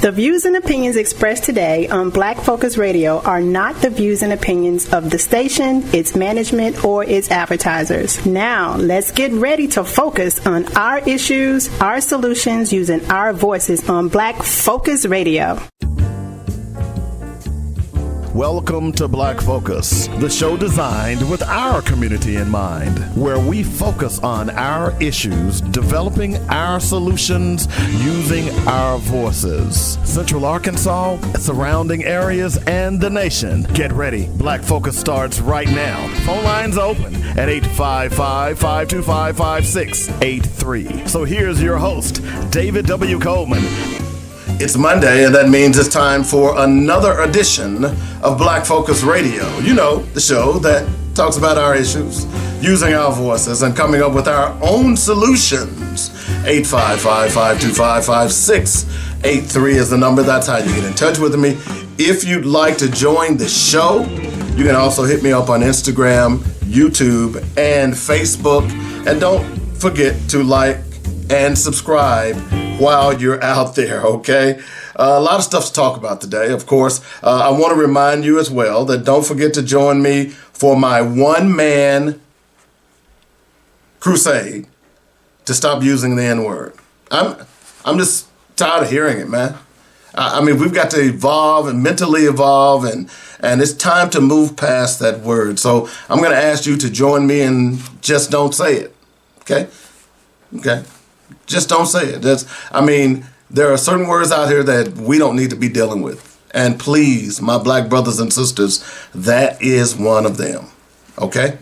The views and opinions expressed today on Black Focus Radio are not the views and opinions of the station, its management, or its advertisers. Now, let's get ready to focus on our issues, our solutions, using our voices on Black Focus Radio. Welcome to Black Focus, the show designed with our community in mind, where we focus on our issues, developing our solutions, using our voices. Central Arkansas, surrounding areas, and the nation. Get ready. Black Focus starts right now. Phone lines open at 855-525-5683. So here's your host, David W. Coleman. It's Monday, and that means it's time for another edition of Black Focus Radio. You know, the show that talks about our issues, using our voices, and coming up with our own solutions. 855-525-5683 is the number. That's how you get in touch with me. If you'd like to join the show, you can also hit me up on Instagram, YouTube, and Facebook. And don't forget to like and subscribe while you're out there, okay? A lot of stuff to talk about today, of course. I want to remind you as well that don't forget to join me for my one-man crusade to stop using the N-word. I'm just tired of hearing it, man. I mean, we've got to evolve and mentally evolve, and it's time to move past that word. So I'm going to ask you to join me and just don't say it, okay? Okay. Just don't say it. There are certain words out here that we don't need to be dealing with. And please, my black brothers and sisters, that is one of them. Okay?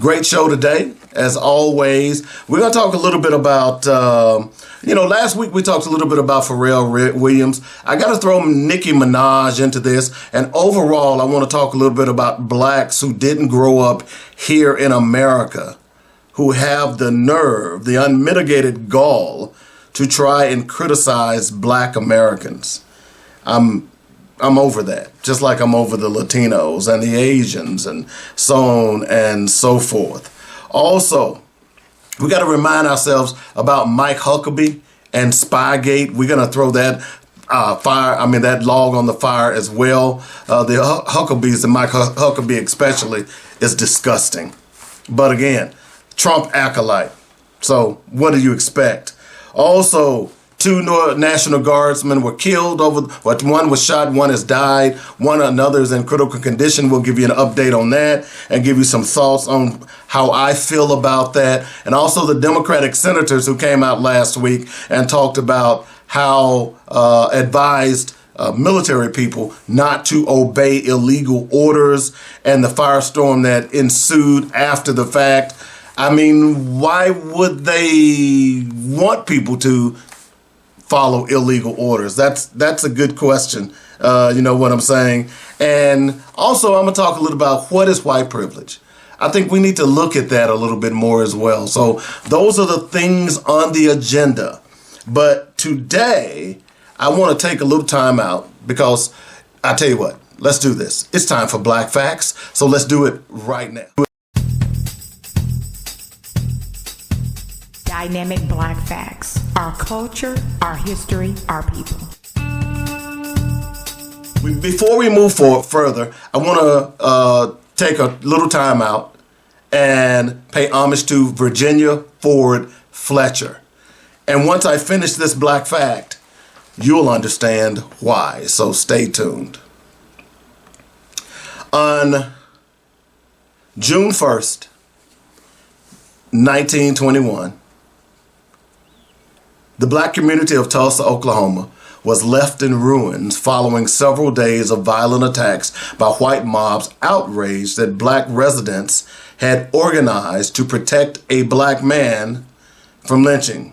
Great show today. As always, we're going to talk a little bit about, last week we talked a little bit about Pharrell Williams. I got to throw Nicki Minaj into this. And overall, I want to talk a little bit about blacks who didn't grow up here in America, who have the nerve, the unmitigated gall to try and criticize black Americans. I'm over that, just like I'm over the Latinos and the Asians and so on and so forth. Also, we got to remind ourselves about Mike Huckabee and Spygate. We're going to throw that that log on the fire as well. The Huckabees and Mike Huckabee especially is disgusting. But again, Trump acolyte. So what do you expect? Also, 2 National Guardsmen were killed one was shot, one has died, another is in critical condition. We'll give you an update on that and give you some thoughts on how I feel about that. And also the Democratic senators who came out last week and talked about how advised military people not to obey illegal orders and the firestorm that ensued after the fact. I mean, why would they want people to follow illegal orders? That's a good question. You know what I'm saying? And also, I'm going to talk a little about what is white privilege. I think we need to look at that a little bit more as well. So those are the things on the agenda. But today, I want to take a little time out because I tell you what, let's do this. It's time for Black Facts. So let's do it right now. Dynamic Black Facts. Our culture, our history, our people. Before we move further, I want to take a little time out and pay homage to Virginia Ford Fletcher. And once I finish this Black Fact, you'll understand why. So stay tuned. On June 1st, 1921, the black community of Tulsa, Oklahoma, was left in ruins following several days of violent attacks by white mobs outraged that black residents had organized to protect a black man from lynching.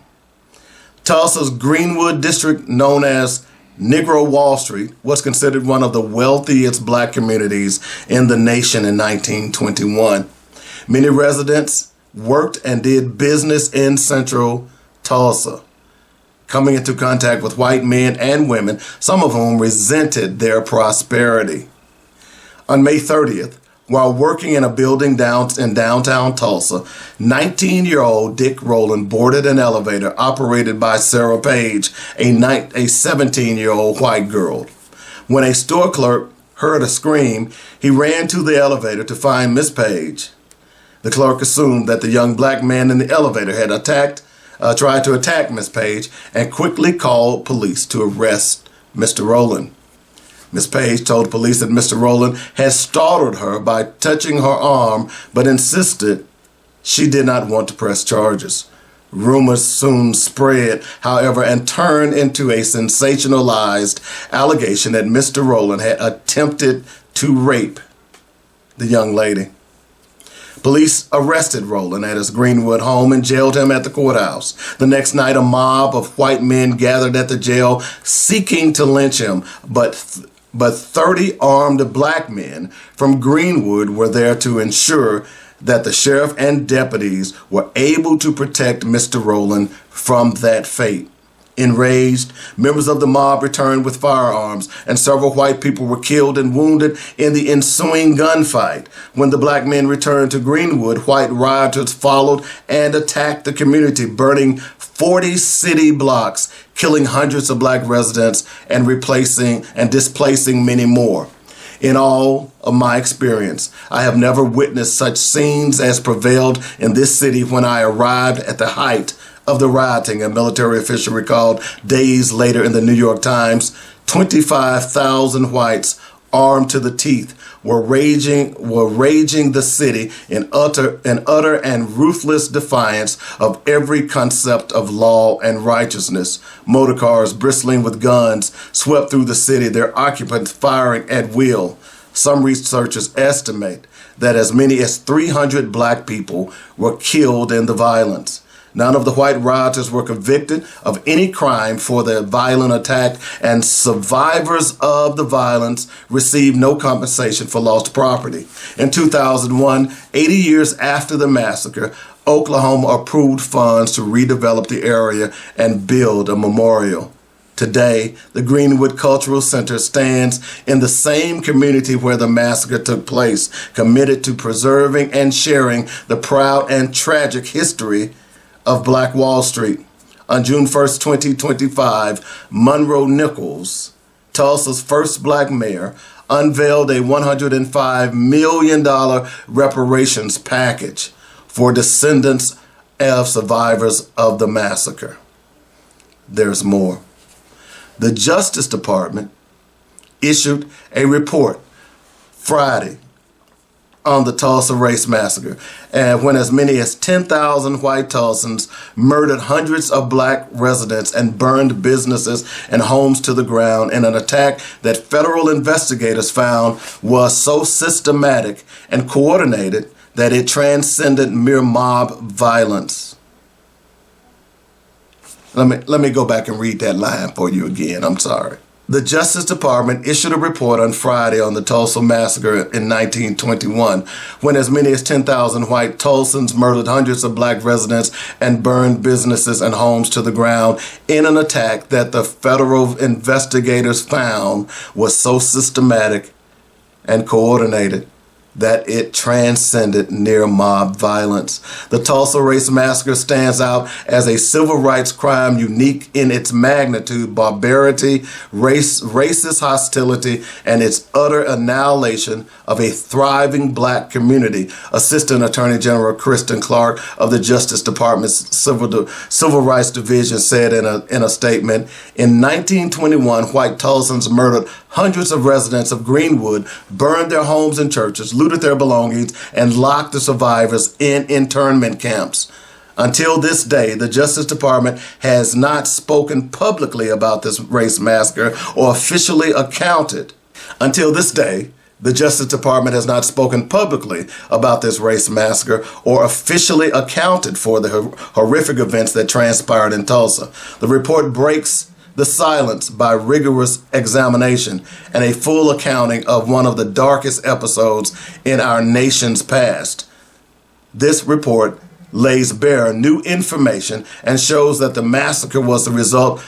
Tulsa's Greenwood district, known as Negro Wall Street, was considered one of the wealthiest black communities in the nation in 1921. Many residents worked and did business in central Tulsa, coming into contact with white men and women, some of whom resented their prosperity. On May 30th, While working in a building in downtown Tulsa, 19-year-old Dick Rowland boarded an elevator operated by Sarah Page, a 17-year-old white girl. When a store clerk heard a scream, he ran to the elevator to find Miss Page. The clerk assumed that the young black man in the elevator had tried to attack Miss Page and quickly called police to arrest Mr. Rowland. Miss Page told police that Mr. Rowland had startled her by touching her arm, but insisted she did not want to press charges. Rumors soon spread, however, and turned into a sensationalized allegation that Mr. Rowland had attempted to rape the young lady. Police arrested Rowland at his Greenwood home and jailed him at the courthouse. The next night, a mob of white men gathered at the jail seeking to lynch him, but 30 armed black men from Greenwood were there to ensure that the sheriff and deputies were able to protect Mr. Rowland from that fate. Enraged, members of the mob returned with firearms, and several white people were killed and wounded in the ensuing gunfight. When the black men returned to Greenwood, white rioters followed and attacked the community, burning 40 city blocks, killing hundreds of black residents and displacing many more. In all of my experience, I have never witnessed such scenes as prevailed in this city when I arrived at the height of the rioting. A military official recalled days later in the New York Times, 25,000 whites armed to the teeth were raging the city in utter and ruthless defiance of every concept of law and righteousness. Motor cars bristling with guns swept through the city, their occupants firing at will. Some researchers estimate that as many as 300 black people were killed in the violence. None of the white rioters were convicted of any crime for the violent attack, and survivors of the violence received no compensation for lost property. In 2001, 80 years after the massacre, Oklahoma approved funds to redevelop the area and build a memorial. Today, the Greenwood Cultural Center stands in the same community where the massacre took place, committed to preserving and sharing the proud and tragic history of Black Wall Street. On June 1st, 2025, Monroe Nichols, Tulsa's first black mayor, unveiled a $105 million reparations package for descendants of survivors of the massacre. There's more. The Justice Department issued a report Friday on the Tulsa Race Massacre, and when as many as 10,000 white Tulsans murdered hundreds of black residents and burned businesses and homes to the ground in an attack that federal investigators found was so systematic and coordinated that it transcended mere mob violence. Let me go back and read that line for you again. I'm sorry. The Justice Department issued a report on Friday on the Tulsa Massacre in 1921, when as many as 10,000 white Tulsans murdered hundreds of black residents and burned businesses and homes to the ground in an attack that the federal investigators found was so systematic and coordinated that it transcended near mob violence. The Tulsa Race Massacre stands out as a civil rights crime unique in its magnitude, barbarity, racist hostility, and its utter annihilation of a thriving black community. Assistant Attorney General Kristen Clark of the Justice Department's Civil Rights Division said in a statement, in 1921, white Tulsans murdered hundreds of residents of Greenwood, burned their homes and churches, looted their belongings, and locked the survivors in internment camps. Until this day, the Justice Department has not spoken publicly about this race massacre or officially accounted. Until this day, the Justice Department has not spoken publicly about this race massacre or officially accounted for the horrific events that transpired in Tulsa. The report breaks the silence by rigorous examination and a full accounting of one of the darkest episodes in our nation's past. This report lays bare new information and shows that the massacre was the result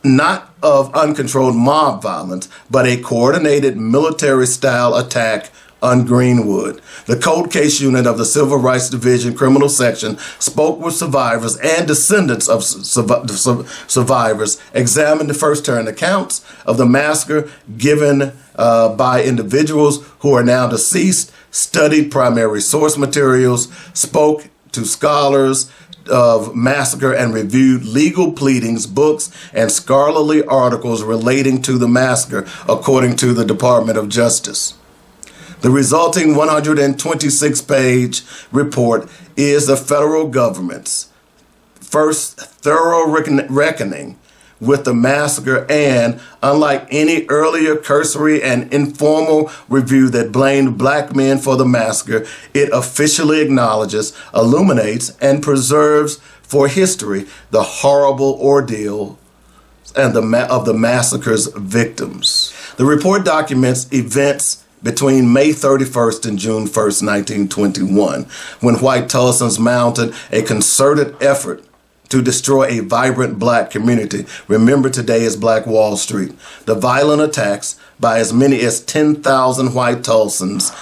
not of uncontrolled mob violence, but a coordinated military-style attack on Greenwood. The cold case unit of the Civil Rights Division Criminal Section spoke with survivors and descendants of survivors, examined the first-hand accounts of the massacre given by individuals who are now deceased, studied primary source materials, spoke to scholars of massacre, and reviewed legal pleadings, books, and scholarly articles relating to the massacre, according to the Department of Justice. The resulting 126-page report is the federal government's first thorough reckoning with the massacre, and unlike any earlier cursory and informal review that blamed black men for the massacre, it officially acknowledges, illuminates, and preserves for history the horrible ordeal and of the massacre's victims. The report documents events between May 31st and June 1st, 1921, when white Tulsans mounted a concerted effort to destroy a vibrant black community. Remember, today is Black Wall Street. The violent attacks by as many as 10,000 white Tulsans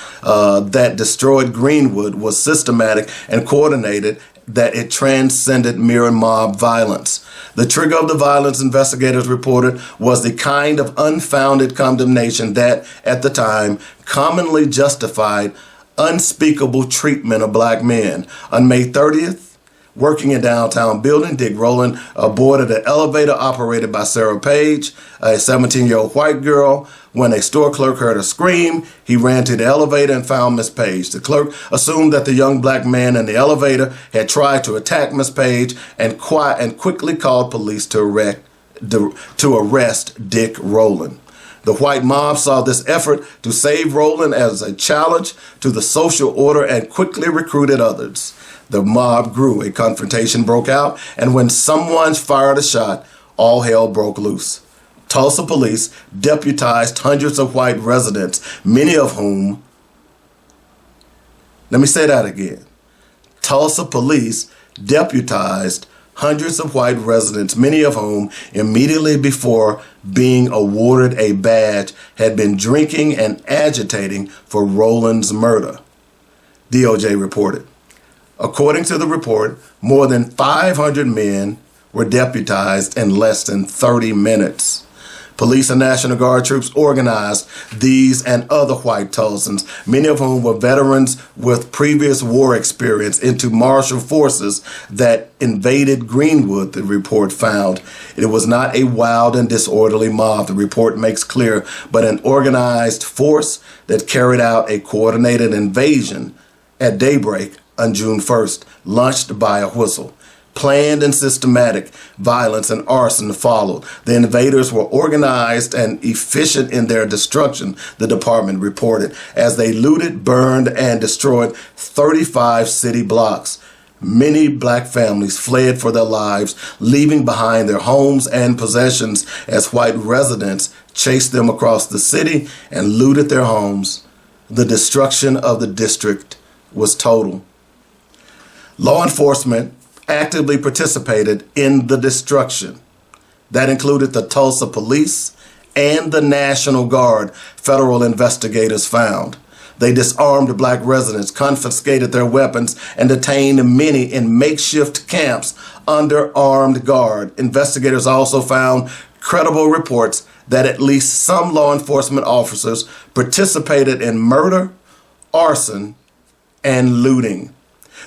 that destroyed Greenwood was systematic and coordinated, that it transcended mere mob violence. The trigger of the violence, investigators reported, was the kind of unfounded condemnation that, at the time, commonly justified unspeakable treatment of black men. On May 30th, working in downtown building, Dick Rowland boarded an elevator operated by Sarah Page, a 17-year-old white girl. When a store clerk heard her scream, he ran to the elevator and found Miss Page. The clerk assumed that the young black man in the elevator had tried to attack Miss Page and quickly called police to arrest Dick Rowland. The white mob saw this effort to save Rowland as a challenge to the social order and quickly recruited others. The mob grew, a confrontation broke out, and when someone fired a shot, all hell broke loose. Tulsa police deputized hundreds of white residents, many of whom, let me say that again. Tulsa police deputized hundreds of white residents, many of whom, immediately before being awarded a badge, had been drinking and agitating for Rowland's murder, DOJ reported. According to the report, more than 500 men were deputized in less than 30 minutes. Police and National Guard troops organized these and other white Tulsans, many of whom were veterans with previous war experience, into martial forces that invaded Greenwood, the report found. It was not a wild and disorderly mob, the report makes clear, but an organized force that carried out a coordinated invasion at daybreak on June 1st, launched by a whistle. Planned and systematic violence and arson followed. The invaders were organized and efficient in their destruction, the department reported, as they looted, burned, and destroyed 35 city blocks. Many black families fled for their lives, leaving behind their homes and possessions as white residents chased them across the city and looted their homes. The destruction of the district was total. Law enforcement actively participated in the destruction. That included the Tulsa Police and the National Guard, federal investigators found. They disarmed black residents, confiscated their weapons, and detained many in makeshift camps under armed guard. Investigators also found credible reports that at least some law enforcement officers participated in murder, arson, and looting.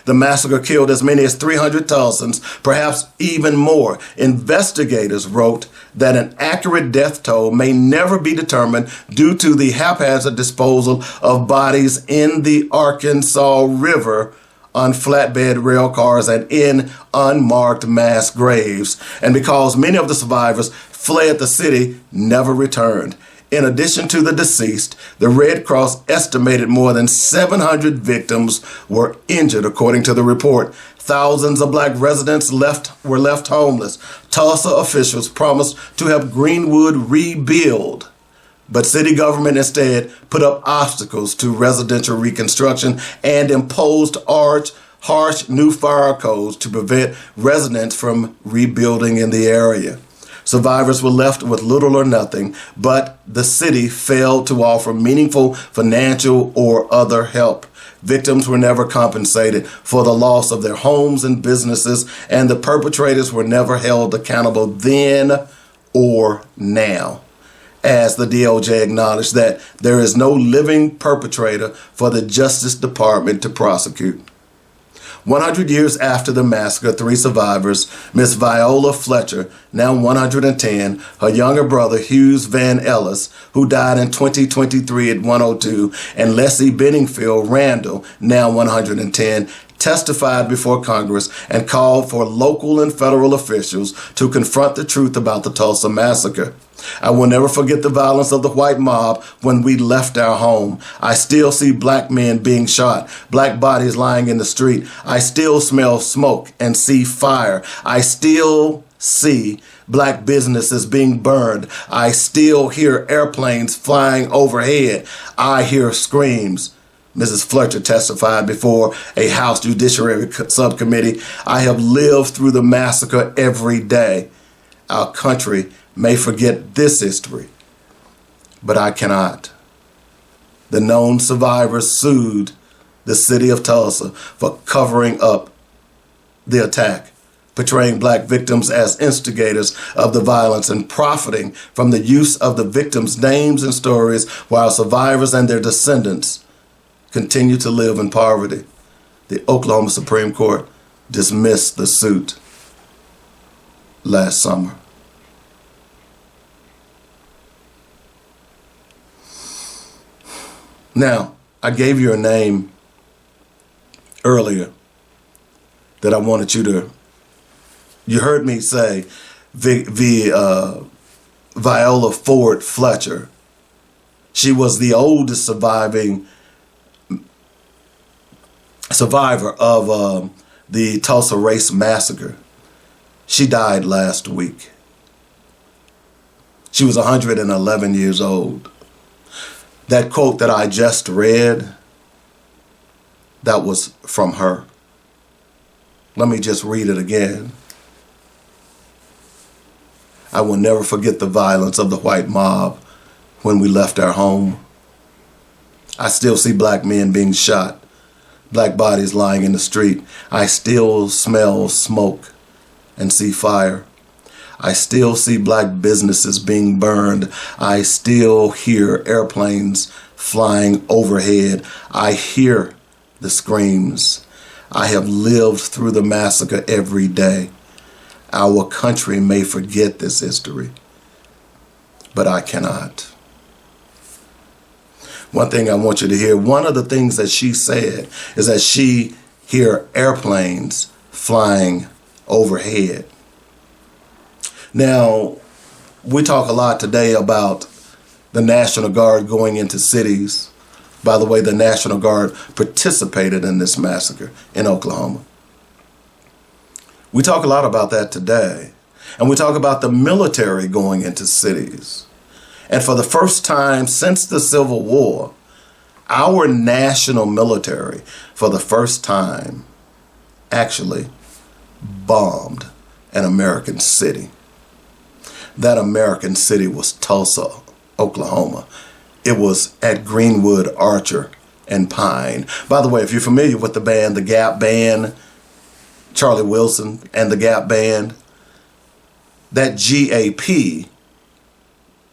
The massacre killed as many as 300 Tulsans, perhaps even more. Investigators wrote that an accurate death toll may never be determined due to the haphazard disposal of bodies in the Arkansas River on flatbed rail cars and in unmarked mass graves, and because many of the survivors fled the city, never returned. In addition to the deceased, the Red Cross estimated more than 700 victims were injured, according to the report. Thousands of black residents were left homeless. Tulsa officials promised to have Greenwood rebuild, but city government instead put up obstacles to residential reconstruction and imposed harsh new fire codes to prevent residents from rebuilding in the area. Survivors were left with little or nothing, but the city failed to offer meaningful financial or other help. Victims were never compensated for the loss of their homes and businesses, and the perpetrators were never held accountable then or now. As the DOJ acknowledged that there is no living perpetrator for the Justice Department to prosecute. 100 years after the massacre, 3 survivors, Miss Viola Fletcher, now 110, her younger brother Hughes Van Ellis, who died in 2023 at 102, and Leslie Benningfield Randall, now 110, testified before Congress and called for local and federal officials to confront the truth about the Tulsa massacre. I will never forget the violence of the white mob when we left our home. I still see black men being shot, black bodies lying in the street. I still smell smoke and see fire. I still see black businesses being burned. I still hear airplanes flying overhead. I hear screams. Mrs. Fletcher testified before a House Judiciary Subcommittee. I have lived through the massacre every day. Our country may forget this history, but I cannot. The known survivors sued the city of Tulsa for covering up the attack, portraying black victims as instigators of the violence and profiting from the use of the victims' names and stories, while survivors and their descendants continue to live in poverty. The Oklahoma Supreme Court dismissed the suit last summer. Now, I gave you a name earlier that I wanted you heard me say Viola Ford Fletcher. She was the oldest survivor of the Tulsa Race Massacre. She died last week. She was 111 years old. That quote that I just read, that was from her. Let me just read it again. I will never forget the violence of the white mob when we left our home. I still see black men being shot, black bodies lying in the street. I still smell smoke and see fire. I still see black businesses being burned. I still hear airplanes flying overhead. I hear the screams. I have lived through the massacre every day. Our country may forget this history, but I cannot. One thing I want you to hear, one of the things that she said is that she hear airplanes flying overhead. Now, we talk a lot today about the National Guard going into cities. By the way, the National Guard participated in this massacre in Oklahoma. We talk a lot about that today. And we talk about the military going into cities. And for the first time since the Civil War, our national military, for the first time, actually bombed an American city. That American city was Tulsa, Oklahoma. It was at Greenwood, Archer, and Pine. By the way, if you're familiar with the band, the Gap Band, Charlie Wilson and the Gap Band, that GAP,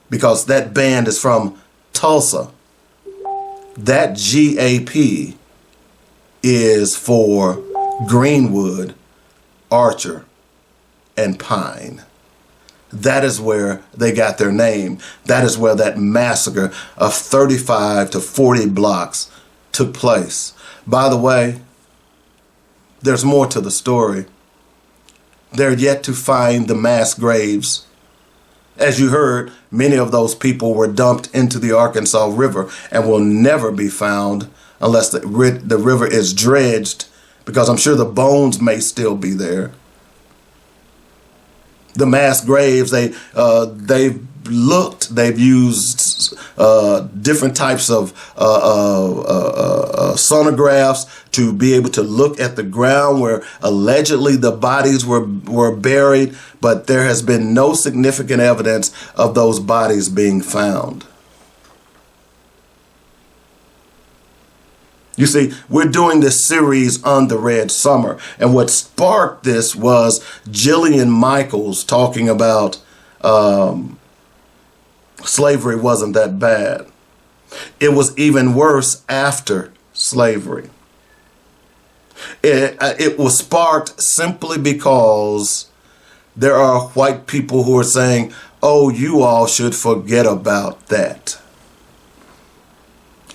because that band is from Tulsa, that GAP is for Greenwood, Archer, and Pine. That is where they got their name. That is where that massacre of 35 to 40 blocks took place. By the way, there's more to the story. They're yet to find the mass graves. As you heard, many of those people were dumped into the Arkansas River and will never be found unless the river is dredged, because I'm sure the bones may still be there. The mass graves, they've used different types of sonographs to be able to look at the ground where allegedly the bodies were buried, but there has been no significant evidence of those bodies being found. You see, we're doing this series on the Red Summer, and what sparked this was Jillian Michaels talking about slavery wasn't that bad. It was even worse after slavery. It was sparked simply because there are white people who are saying, oh, you all should forget about that,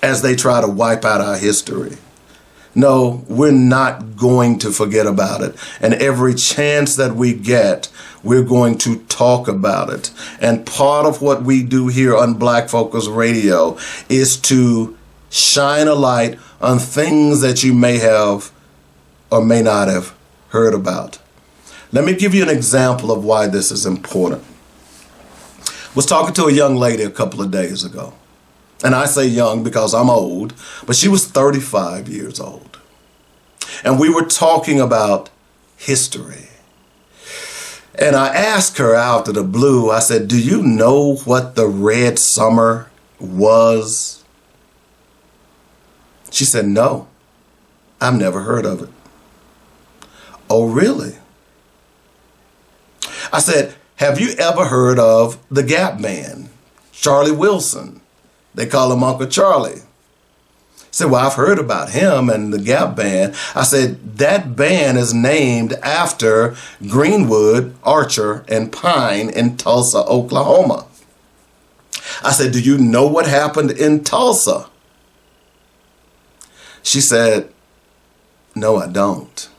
as they try to wipe out our history. No, we're not going to forget about it. And every chance that we get, we're going to talk about it. And part of what we do here on Black Focus Radio is to shine a light on things that you may have or may not have heard about. Let me give you an example of why this is important. I was talking to a young lady a couple of days ago. And I say young because I'm old, but she was 35 years old. And we were talking about history. And I asked her out of the blue, I said, do you know what the Red Summer was? She said, no, I've never heard of it. Oh, really? I said, have you ever heard of the Gap Band, Charlie Wilson? They call him Uncle Charlie. I said, well, I've heard about him and the Gap Band. I said, that band is named after Greenwood, Archer, and Pine in Tulsa, Oklahoma. I said, do you know what happened in Tulsa? She said, no, I don't.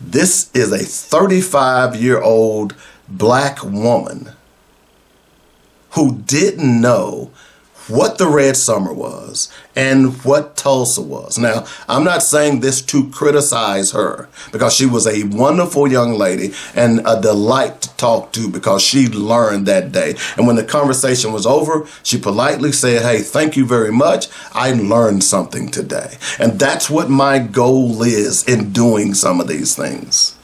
This is a 35-year-old black woman who didn't know what the Red Summer was and what Tulsa was. Now, I'm not saying this to criticize her, because she was a wonderful young lady and a delight to talk to, because she learned that day. And when the conversation was over, she politely said, hey, thank you very much. I learned something today. And that's what my goal is in doing some of these things,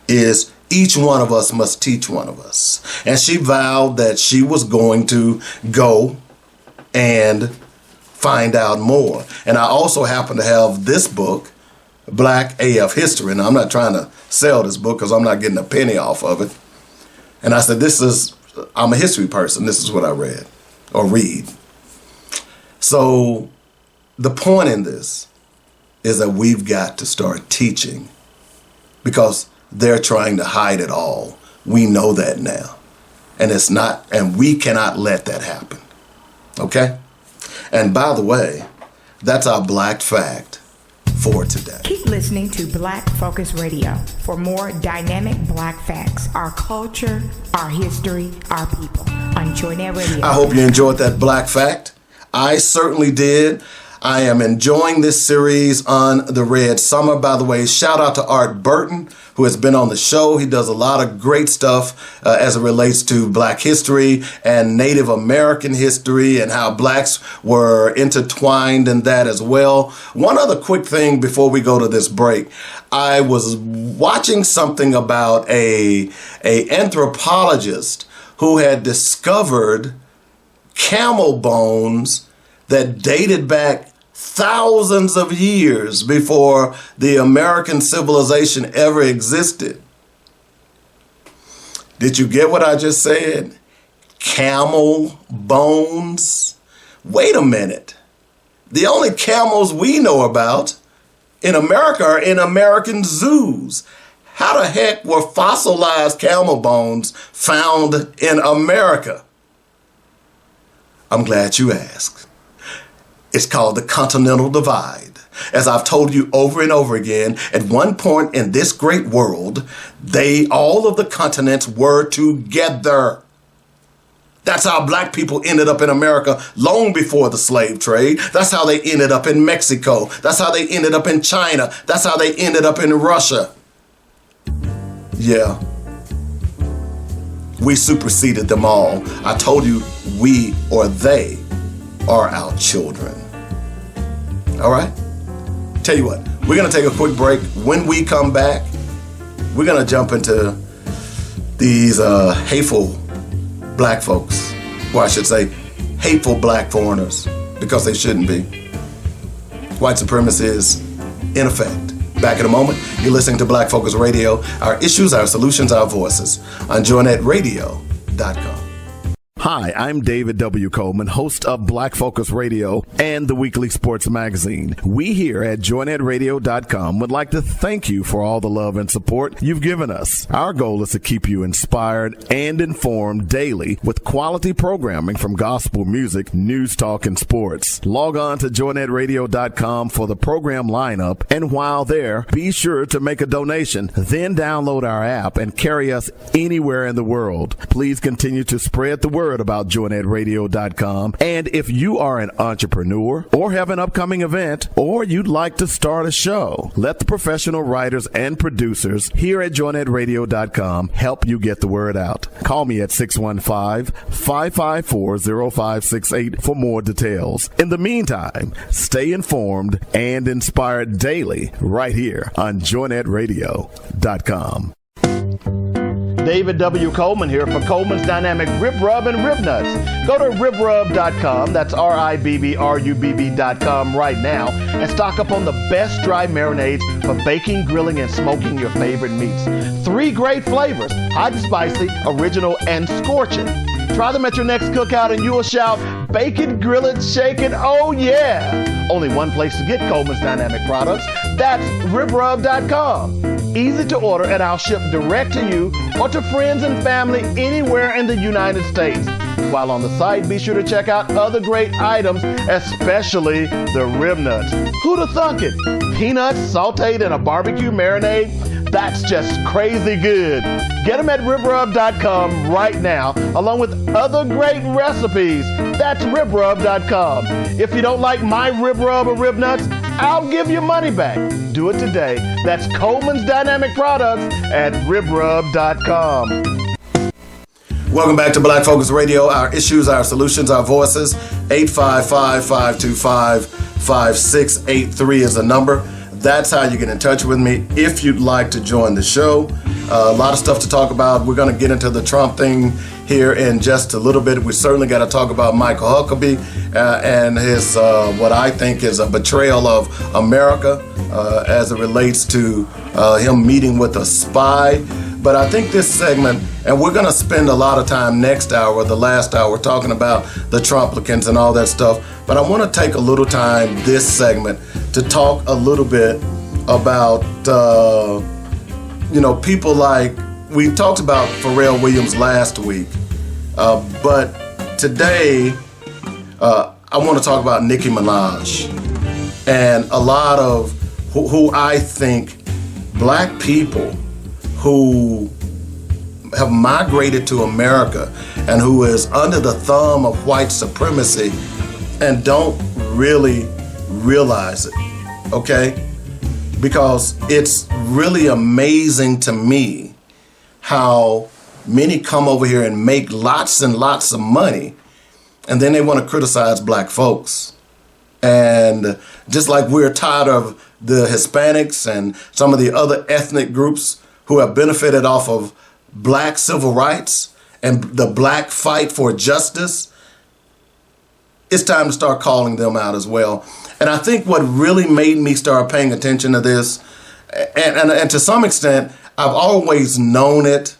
is each one of us must teach one of us. And she vowed that she was going to go and find out more. And I also happen to have this book, Black AF History. Now, I'm not trying to sell this book because I'm not getting a penny off of it. And I said, I'm a history person. This is what I read or read. So the point in this is that we've got to start teaching, because they're trying to hide it all. We know that now. And it's not, and we cannot let that happen. Okay? And by the way, that's our Black Fact for today. Keep listening to Black Focus Radio for more dynamic Black facts, our culture, our history, our people on Joynet Radio. I hope you enjoyed that Black Fact. I certainly did. I am enjoying this series on the Red Summer. By the way, shout out to Art Burton, who has been on the show. He does a lot of great stuff as it relates to Black history and Native American history and how blacks were intertwined in that as well. One other quick thing before we go to this break. I was watching something about a anthropologist who had discovered camel bones that dated back thousands of years before the American civilization ever existed. Did you get what I just said? Camel bones? Wait a minute. The only camels we know about in America are in American zoos. How the heck were fossilized camel bones found in America? I'm glad you asked. It's called the Continental Divide. As I've told you over and over again, at one point in this great world, all of the continents were together. That's how black people ended up in America long before the slave trade. That's how they ended up in Mexico. That's how they ended up in China. That's how they ended up in Russia. Yeah, we superseded them all. I told you we or they are our children. All right? Tell you what, we're going to take a quick break. When we come back, we're going to jump into these hateful black folks, or I should say hateful black foreigners, because they shouldn't be. White supremacy is in effect. Back in a moment. You're listening to Black Focus Radio, our issues, our solutions, our voices on joynetradio.com. Hi, I'm David W. Coleman, host of Black Focus Radio and the weekly sports magazine. We here at joynetradio.com would like to thank you for all the love and support you've given us. Our goal is to keep you inspired and informed daily with quality programming from gospel music, news, talk, and sports. Log on to joynetradio.com for the program lineup, and while there, be sure to make a donation. Then download our app and carry us anywhere in the world. Please continue to spread the word about joynetradio.com. And if you are an entrepreneur or have an upcoming event, or you'd like to start a show, let the professional writers and producers here at joynetradio.com help you get the word out. Call me at 615-554-0568 for more details. In the meantime, stay informed and inspired daily right here on joynetradio.com. David W. Coleman here for Coleman's Dynamic Rib Rub and Rib Nuts. Go to ribrub.com, that's ribrub.com right now, and stock up on the best dry marinades for baking, grilling, and smoking your favorite meats. 3 great flavors, hot and spicy, original, and scorching. Try them at your next cookout and you will shout, bake it, grill it, shake it, oh yeah! Only one place to get Coleman's Dynamic products, that's ribrub.com. Easy to order, and I'll ship direct to you or to friends and family anywhere in the United States. While on the site, be sure to check out other great items, especially the rib nuts. Who'd have thunk it? Peanuts sauteed in a barbecue marinade? That's just crazy good. Get them at ribrub.com right now, along with other great recipes. That's ribrub.com. If you don't like my rib rub or rib nuts, I'll give you money back. Do it today. That's Coleman's Dynamic Products at ribrub.com. Welcome back to Black Focus Radio. Our issues, our solutions, our voices. 855-525-5683 is the number. That's how you get in touch with me if you'd like to join the show. A lot of stuff to talk about. We're going to get into the Trump thing here in just a little bit. We certainly got to talk about Michael Huckabee and his what I think is a betrayal of America as it relates to him meeting with a spy. But I think this segment, and we're going to spend a lot of time next hour, the last hour, talking about the Trumplicans and all that stuff. But I want to take a little time this segment to talk a little bit about, people like, we talked about Pharrell Williams last week. But today, I want to talk about Nicki Minaj and a lot of who I think black people who have migrated to America and who is under the thumb of white supremacy and don't really realize it, okay? Because it's really amazing to me how many come over here and make lots and lots of money, and then they want to criticize black folks. And just like we're tired of the Hispanics and some of the other ethnic groups who have benefited off of black civil rights and the black fight for justice, it's time to start calling them out as well. And I think what really made me start paying attention to this, and to some extent, I've always known it,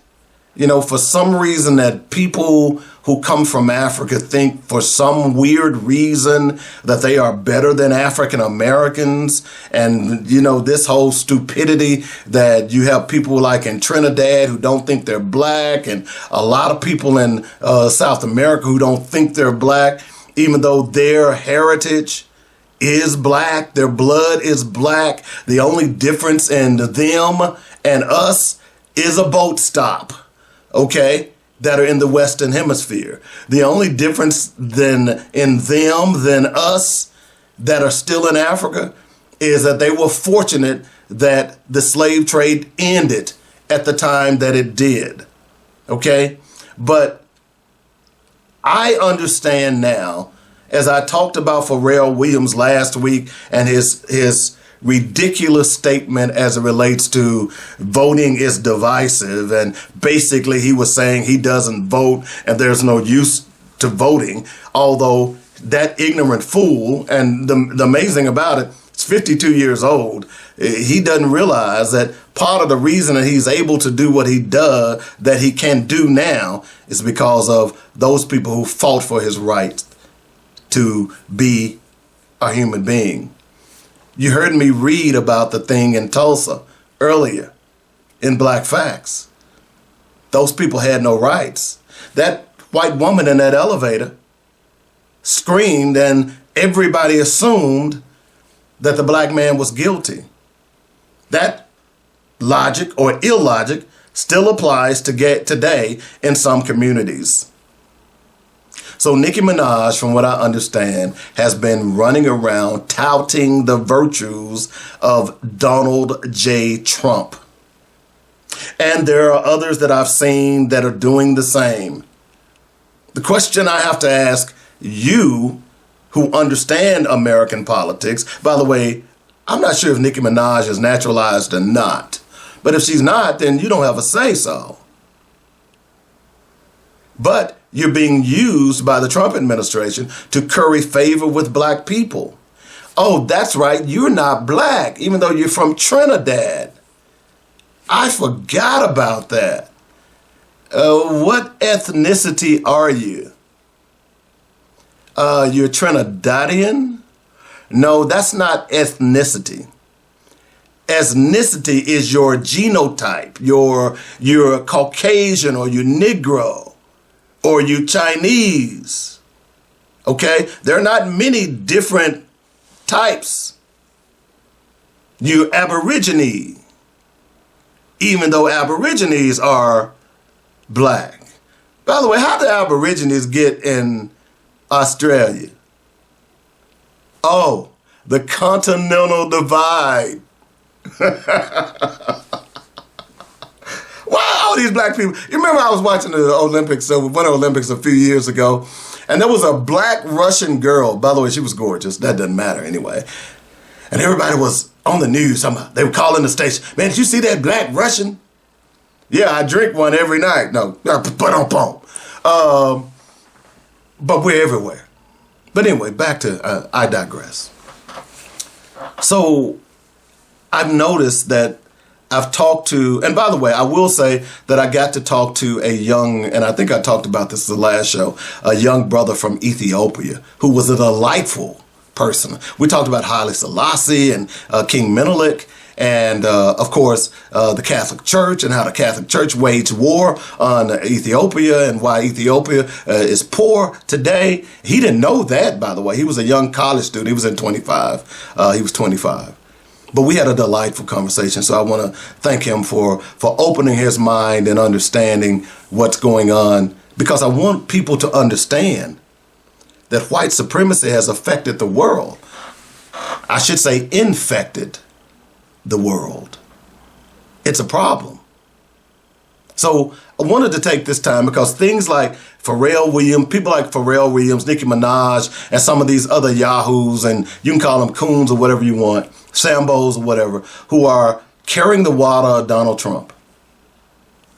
for some reason that people who come from Africa think for some weird reason that they are better than African Americans. And, this whole stupidity that you have people like in Trinidad who don't think they're black, and a lot of people in South America who don't think they're black, even though their heritage is black, their blood is black. The only difference in them and us is a boat stop, okay, that are in the Western Hemisphere. The only difference in them than us that are still in Africa is that they were fortunate that the slave trade ended at the time that it did, okay? But I understand now, as I talked about Pharrell Williams last week and his ridiculous statement as it relates to voting is divisive, and basically he was saying he doesn't vote and there's no use to voting, although that ignorant fool, and the amazing about it, it's 52 years old, he doesn't realize that part of the reason that he's able to do what he does, that he can do now, is because of those people who fought for his right to be a human being. You heard me read about the thing in Tulsa earlier in Black Facts. Those people had no rights. That white woman in that elevator screamed and everybody assumed that the black man was guilty. That logic or illogic still applies today in some communities. So Nicki Minaj, from what I understand, has been running around touting the virtues of Donald J. Trump. And there are others that I've seen that are doing the same. The question I have to ask you, who understand American politics, by the way, I'm not sure if Nicki Minaj is naturalized or not, but if she's not, then you don't have a say-so. But you're being used by the Trump administration to curry favor with black people. Oh, that's right, you're not black, even though you're from Trinidad. I forgot about that. What ethnicity are you? You're Trinidadian? No, that's not ethnicity. Ethnicity is your genotype. You're Caucasian, or you're Negro, or you Chinese. Okay? There are not many different types. You're Aborigine, even though Aborigines are black. By the way, how did Aborigines get in Australia? Oh, the Continental Divide. Why all these black people? You remember I was watching the Olympics, Winter Olympics a few years ago, and there was a black Russian girl. By the way, she was gorgeous. That doesn't matter anyway. And everybody was on the news. They were calling the station. Man, did you see that black Russian? Yeah, I drink one every night. No, but we're everywhere. But anyway, back to, I digress. So I've noticed that I've talked to, and by the way, I will say that I got to talk to a young, and I think I talked about this the last show, a young brother from Ethiopia who was a delightful person. We talked about Haile Selassie and King Menelik, and of course, the Catholic Church, and how the Catholic Church waged war on Ethiopia and why Ethiopia is poor today. He didn't know that, by the way. He was a young college student. He was 25. He was 25. But we had a delightful conversation, so I want to thank him for opening his mind and understanding what's going on, because I want people to understand that white supremacy has affected the world. I should say infected the world. It's a problem. So I wanted to take this time because things like Pharrell Williams, people like Pharrell Williams, Nicki Minaj, and some of these other yahoos, and you can call them coons or whatever you want, Sambos or whatever, who are carrying the water of Donald Trump.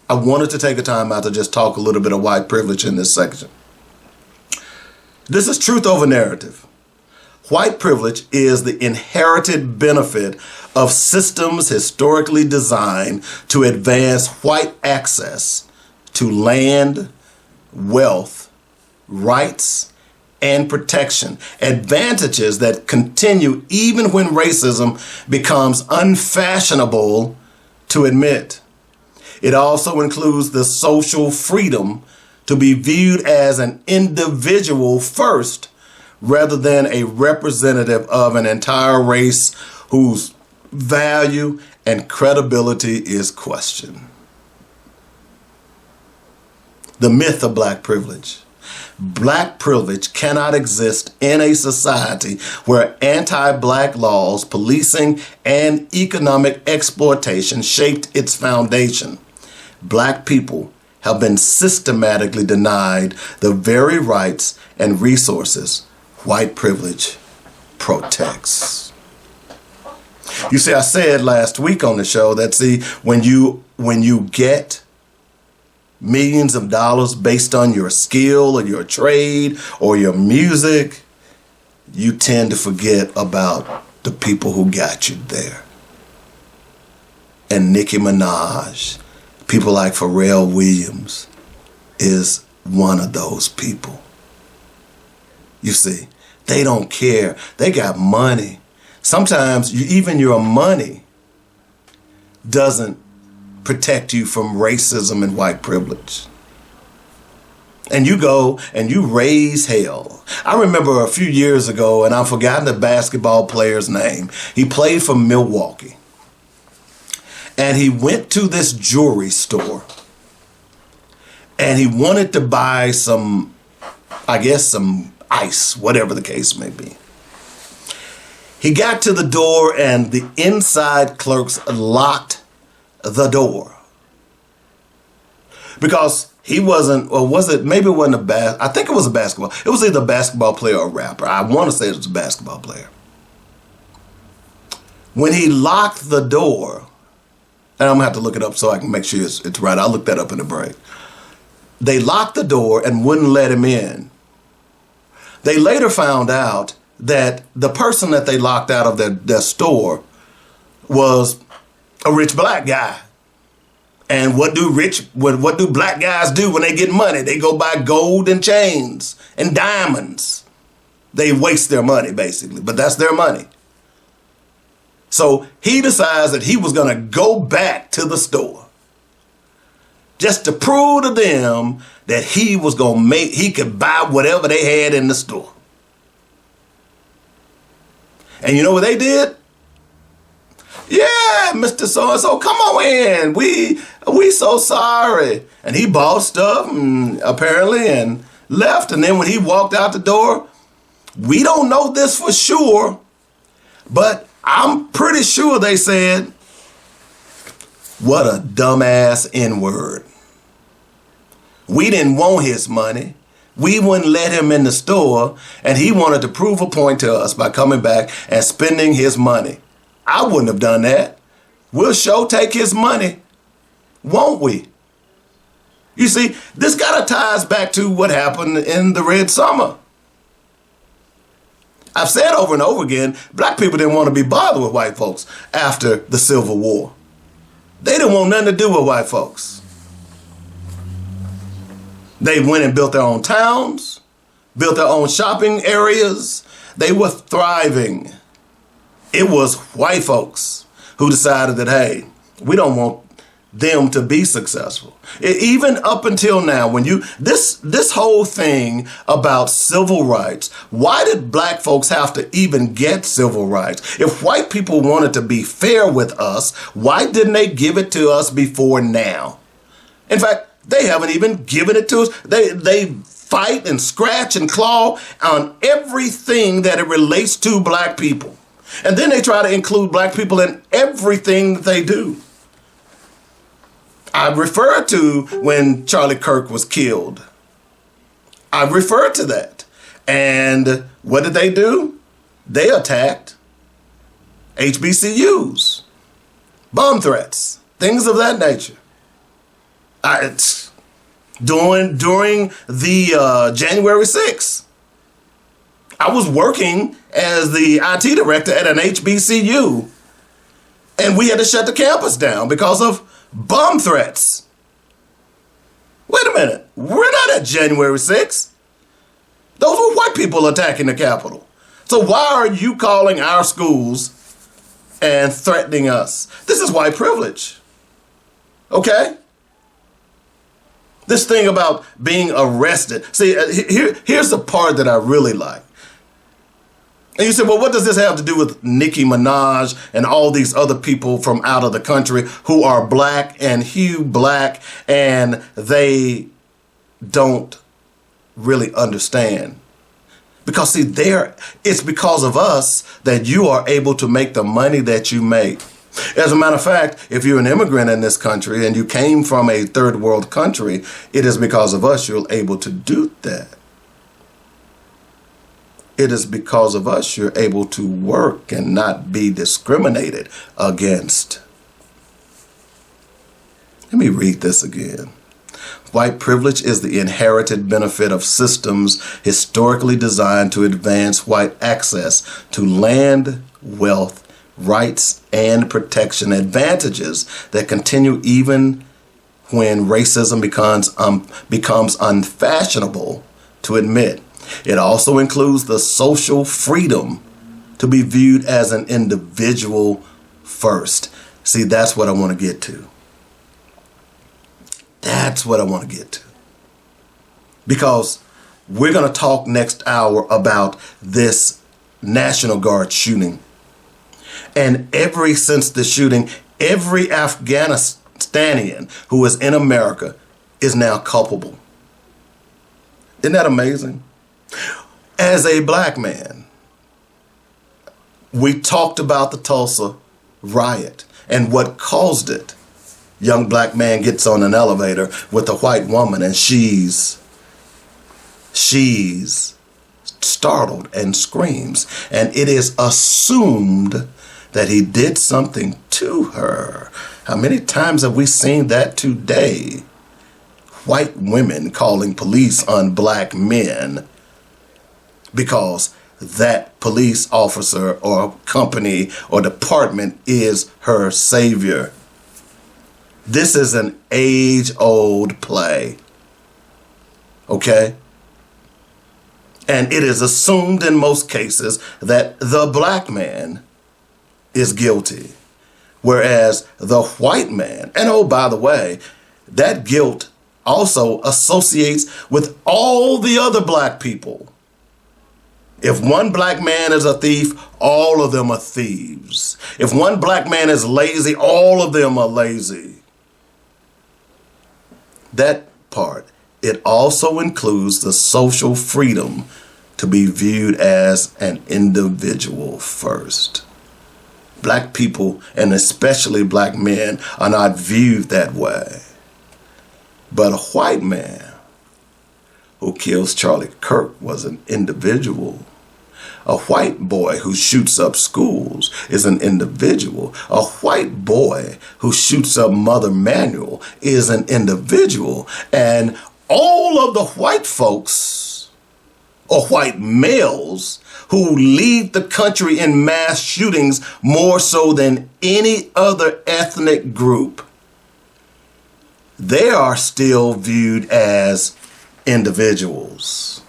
I wanted to take a time out to just talk a little bit of white privilege in this section. This is truth over narrative. White privilege is the inherited benefit of systems historically designed to advance white access to land, wealth, rights, and protection. Advantages that continue even when racism becomes unfashionable to admit. It also includes the social freedom to be viewed as an individual first, rather than a representative of an entire race whose value and credibility is questioned. The myth of black privilege. Black privilege cannot exist in a society where anti-black laws, policing, and economic exploitation shaped its foundation. Black people have been systematically denied the very rights and resources white privilege protects. You see, I said last week on the show that, see, when you get millions of dollars based on your skill or your trade or your music, you tend to forget about the people who got you there. And Nicki Minaj, people like Pharrell Williams, is one of those people. You see, they don't care. They got money. Sometimes even your money doesn't protect you from racism and white privilege. And you go and you raise hell. I remember a few years ago, and I've forgotten the basketball player's name. He played for Milwaukee. And he went to this jewelry store. And he wanted to buy some ice, whatever the case may be. He got to the door and the inside clerks locked the door. Because he wasn't, or was it, maybe it wasn't I think it was a basketball. It was either a basketball player or a rapper. I want to say it was a basketball player. When he locked the door, and I'm going to have to look it up so I can make sure it's right. I'll look that up in the break. They locked the door and wouldn't let him in. They later found out that the person that they locked out of their store was a rich black guy. And what do black guys do when they get money? They go buy gold and chains and diamonds. They waste their money, basically, but that's their money. So he decides that he was going to go back to the store just to prove to them that he could buy whatever they had in the store. And you know what they did? Yeah, Mr. So-and-so, come on in. We so sorry. And he bought stuff apparently and left. And then when he walked out the door, we don't know this for sure, but I'm pretty sure they said, what a dumbass N-word. We didn't want his money. We wouldn't let him in the store, and he wanted to prove a point to us by coming back and spending his money. I wouldn't have done that. We'll sure take his money, won't we? You see, this kind of ties back to what happened in the Red Summer. I've said over and over again, black people didn't want to be bothered with white folks after the Civil War. They didn't want nothing to do with white folks. They went and built their own towns, built their own shopping areas. They were thriving. It was white folks who decided that, hey, we don't want them to be successful. Even up until now, when this whole thing about civil rights, why did black folks have to even get civil rights? If white people wanted to be fair with us, why didn't they give it to us before now? In fact, they haven't even given it to us. They fight and scratch and claw on everything that it relates to black people. And then they try to include black people in everything that they do. I referred to when Charlie Kirk was killed. I referred to that. And what did they do? They attacked HBCUs, bomb threats, things of that nature. During the January 6th, I was working as the IT director at an HBCU, and we had to shut the campus down because of bomb threats. Wait a minute, we're not at January 6th. Those were white people attacking the Capitol. So why are you calling our schools and threatening us? This is white privilege. Okay? This thing about being arrested. See, here's the part that I really like. And you say, well, what does this have to do with Nicki Minaj and all these other people from out of the country who are black and hue black and they don't really understand? Because see, it's because of us that you are able to make the money that you make. As a matter of fact, if you're an immigrant in this country and you came from a third world country, it is because of us you're able to do that. It is because of us you're able to work and not be discriminated against. Let me read this again. White privilege is the inherited benefit of systems historically designed to advance white access to land, wealth, rights, and protection, advantages that continue even when racism becomes unfashionable to admit. It also includes the social freedom to be viewed as an individual first. See, that's what I want to get to. That's what I want to get to. Because we're going to talk next hour about this National Guard shooting. And since the shooting, every Afghanistanian who is in America is now culpable. Isn't that amazing? As a black man, we talked about the Tulsa riot and what caused it. Young black man gets on an elevator with a white woman and she's startled and screams. And it is assumed that he did something to her. How many times have we seen that today? White women calling police on black men because that police officer or company or department is her savior. This is an age-old play, okay? And it is assumed in most cases that the black man is guilty, whereas the white man, and oh, by the way, that guilt also associates with all the other black people. If one black man is a thief, all of them are thieves. If one black man is lazy, all of them are lazy. That part, it also includes the social freedom to be viewed as an individual first. Black people, and especially black men, are not viewed that way. But a white man who kills Charlie Kirk was an individual. A white boy who shoots up schools is an individual. A white boy who shoots up Mother Manual is an individual. And all of the white folks or white males who lead the country in mass shootings more so than any other ethnic group, they are still viewed as individuals.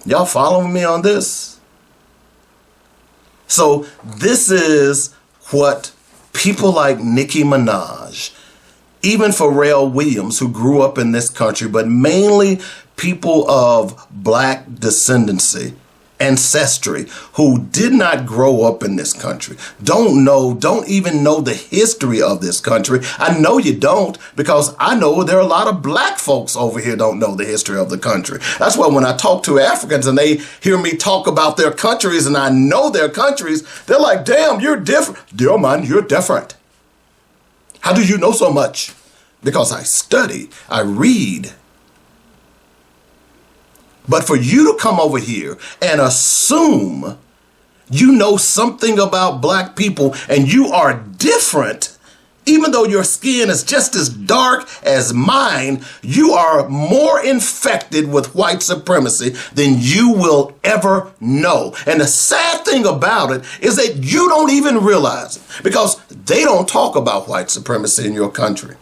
Y'all following me on this? So this is what people like Nicki Minaj, even Pharrell Williams, who grew up in this country, but mainly people of black descendancy, ancestry, who did not grow up in this country, don't even know the history of this country. I know you don't, because I know there are a lot of black folks over here don't know the history of the country. That's why when I talk to Africans and they hear me talk about their countries and I know their countries, they're like, damn, you're different. Dear man, you're different. How do you know so much? Because I study, I read. But for you to come over here and assume you know something about black people and you are different, even though your skin is just as dark as mine, you are more infected with white supremacy than you will ever know. And the sad thing about it is that you don't even realize it, because they don't talk about white supremacy in your country.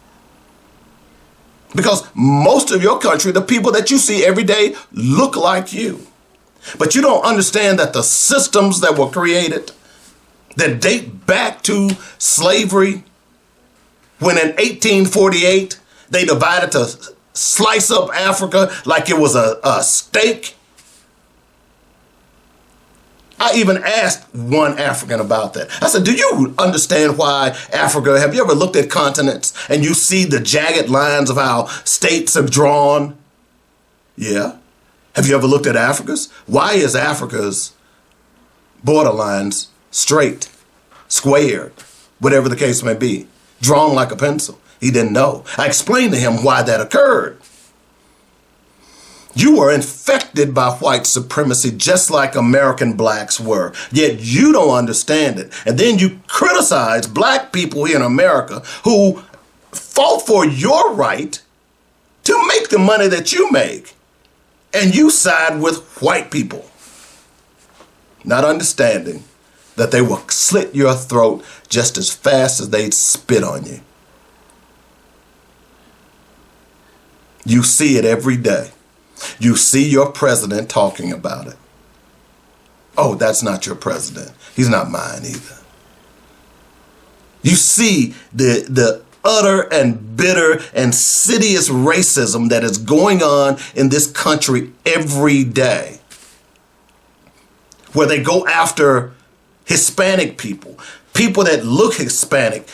Because most of your country, the people that you see every day look like you. But you don't understand that the systems that were created, that date back to slavery, when in 1848, they divided to slice up Africa like it was a steak. I even asked one African about that. I said, do you understand why Africa, have you ever looked at continents and you see the jagged lines of how states are drawn? Yeah. Have you ever looked at Africa's? Why is Africa's borderlines straight? squared, whatever the case may be, drawn like a pencil. He didn't know. I explained to him why that occurred. You were infected by white supremacy just like American blacks were, yet you don't understand it. And then you criticize black people here in America who fought for your right to make the money that you make, and you side with white people, not understanding that they will slit your throat just as fast as they'd spit on you. You see it every day. You see your president talking about it. Oh, that's not your president. He's not mine either. You see the utter and bitter and insidious racism that is going on in this country every day, where they go after Hispanic people that look Hispanic.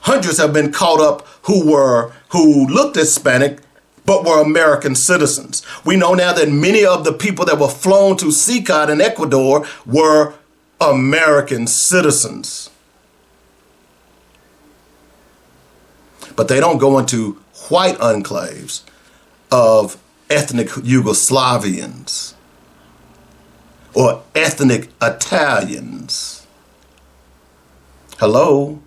Hundreds have been caught up who looked Hispanic but were American citizens. We know now that many of the people that were flown to sycophant in Ecuador were American citizens. But they don't go into white enclaves of ethnic Yugoslavians or ethnic Italians. Hello?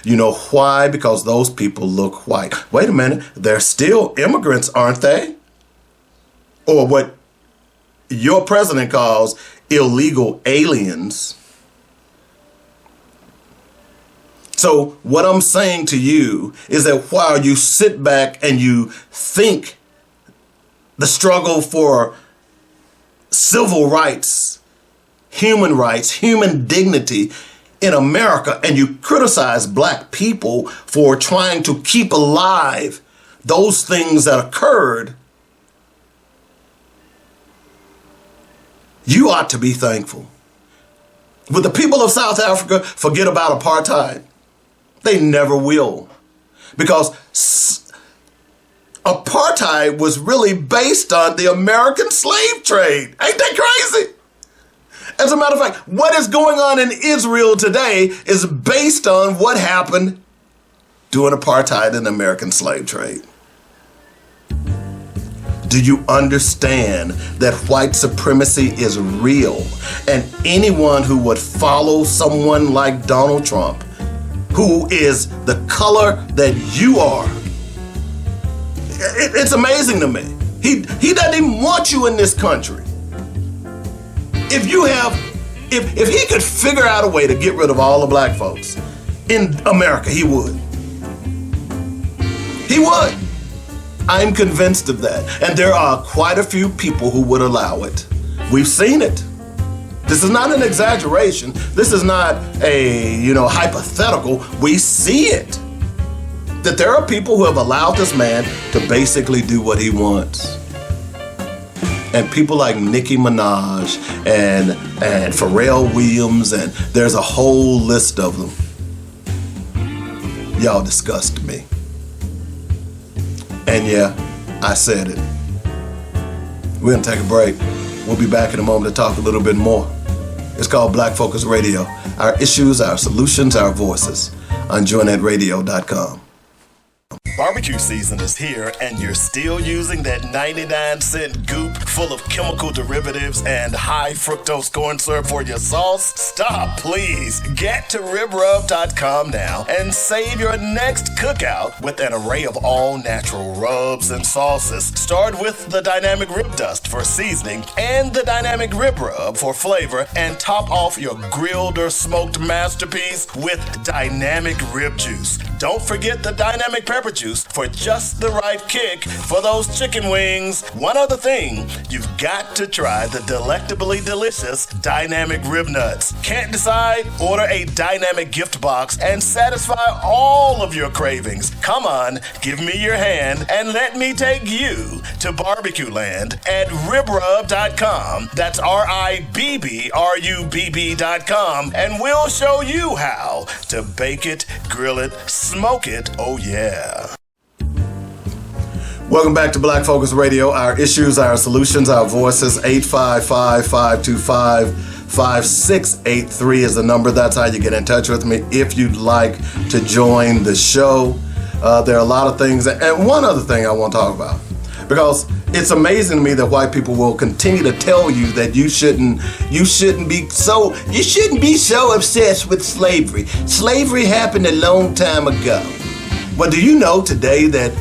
You know why? Because those people look white. Wait a minute, they're still immigrants, aren't they? Or what your president calls illegal aliens. So what I'm saying to you is that while you sit back and you think the struggle for civil rights, human dignity in America, and you criticize black people for trying to keep alive those things that occurred, you ought to be thankful. Would the people of South Africa forget about apartheid? They never will. Because apartheid was really based on the American slave trade. Ain't that crazy? As a matter of fact, what is going on in Israel today is based on what happened during apartheid and the American slave trade. Do you understand that white supremacy is real? And anyone who would follow someone like Donald Trump, who is the color that you are, it's amazing to me. He doesn't even want you in this country. If he could figure out a way to get rid of all the black folks in America, he would. He would. I'm convinced of that. And there are quite a few people who would allow it. We've seen it. This is not an exaggeration. This is not a, hypothetical. We see it. That there are people who have allowed this man to basically do what he wants. And people like Nicki Minaj and Pharrell Williams, and there's a whole list of them. Y'all disgust me. And yeah, I said it. We're gonna take a break. We'll be back in a moment to talk a little bit more. It's called Black Focus Radio. Our issues, our solutions, our voices on joinetradio.com. Barbecue season is here, and you're still using that 99-cent goop full of chemical derivatives and high fructose corn syrup for your sauce? Stop, please. Get to ribrub.com now and save your next cookout with an array of all-natural rubs and sauces. Start with the Dynamic Rib Dust for seasoning and the Dynamic Rib Rub for flavor, and top off your grilled or smoked masterpiece with Dynamic Rib Juice. Don't forget the Dynamic Pepper Juice for just the right kick for those chicken wings. One other thing, you've got to try the delectably delicious Dynamic Rib Nuts. Can't decide? Order a Dynamic gift box and satisfy all of your cravings. Come on, give me your hand and let me take you to barbecue land at ribrub.com. That's RIBBRUBB.com, and we'll show you how to bake it, grill it, smoke it. Oh yeah. Welcome back to Black Focus Radio. Our issues, our solutions, our voices, 855-525 5683 is the number. That's how you get in touch with me if you'd like to join the show. There are a lot of things, and one other thing I want to talk about, because it's amazing to me that white people will continue to tell you that you shouldn't be so obsessed with slavery. Slavery happened a long time ago. But do you know today that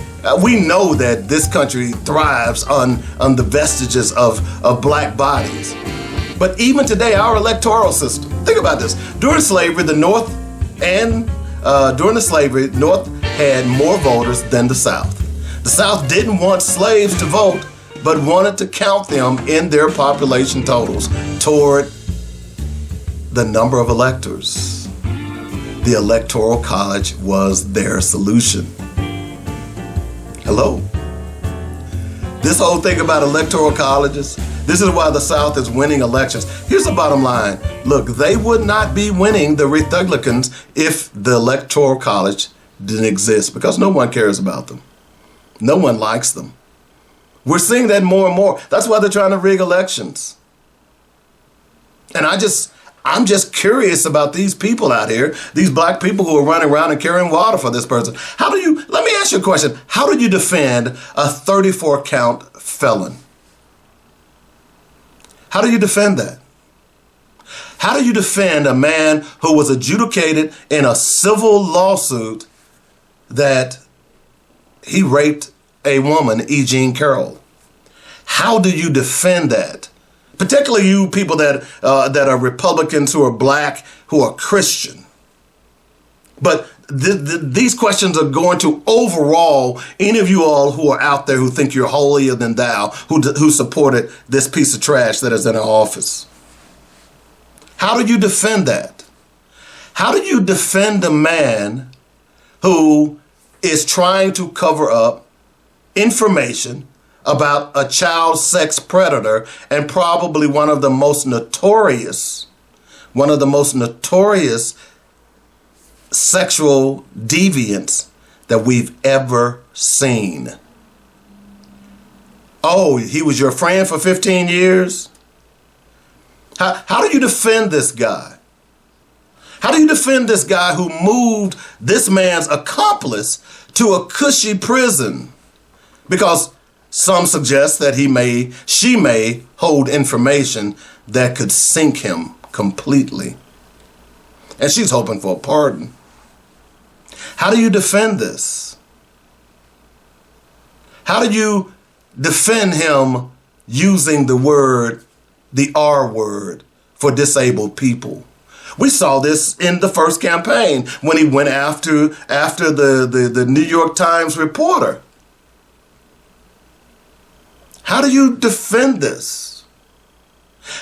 we know that this country thrives on the vestiges of black bodies? But even today, our electoral system, think about this. During slavery, the North had more voters than the South. The South didn't want slaves to vote, but wanted to count them in their population totals toward the number of electors. The Electoral College was their solution. Hello? This whole thing about electoral colleges, this is why the South is winning elections. Here's the bottom line. Look, they would not be winning the Republicans if the Electoral College didn't exist, because no one cares about them. No one likes them. We're seeing that more and more. That's why they're trying to rig elections. And I'm just curious about these people out here, these black people who are running around and carrying water for this person. Let me ask you a question. How do you defend a 34 count felon? How do you defend that? How do you defend a man who was adjudicated in a civil lawsuit that he raped a woman, E. Jean Carroll? How do you defend that? Particularly you people that are Republicans, who are black, who are Christian. But these questions are going to overall any of you all who are out there who think you're holier than thou, who supported this piece of trash that is in our office. How do you defend that? How do you defend a man who is trying to cover up information about a child sex predator and probably one of the most notorious sexual deviants that we've ever seen? Oh, he was your friend for 15 years? How do you defend this guy? How do you defend this guy who moved this man's accomplice to a cushy prison? Because some suggest that she may hold information that could sink him completely. And she's hoping for a pardon. How do you defend this? How do you defend him using the R word for disabled people? We saw this in the first campaign when he went after the New York Times reporter. How do you defend this?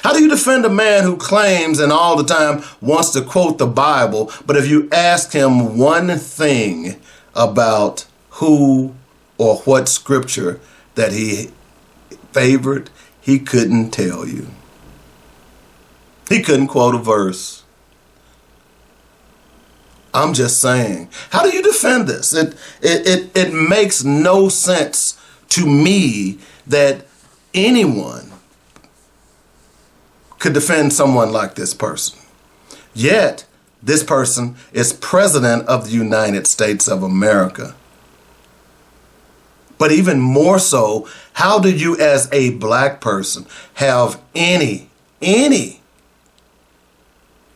How do you defend a man who claims and all the time wants to quote the Bible, but if you ask him one thing about who or what scripture that he favored, he couldn't tell you? He couldn't quote a verse. I'm just saying, how do you defend this? It makes no sense to me that anyone could defend someone like this person. Yet, this person is president of the United States of America. But even more so, how do you as a black person have any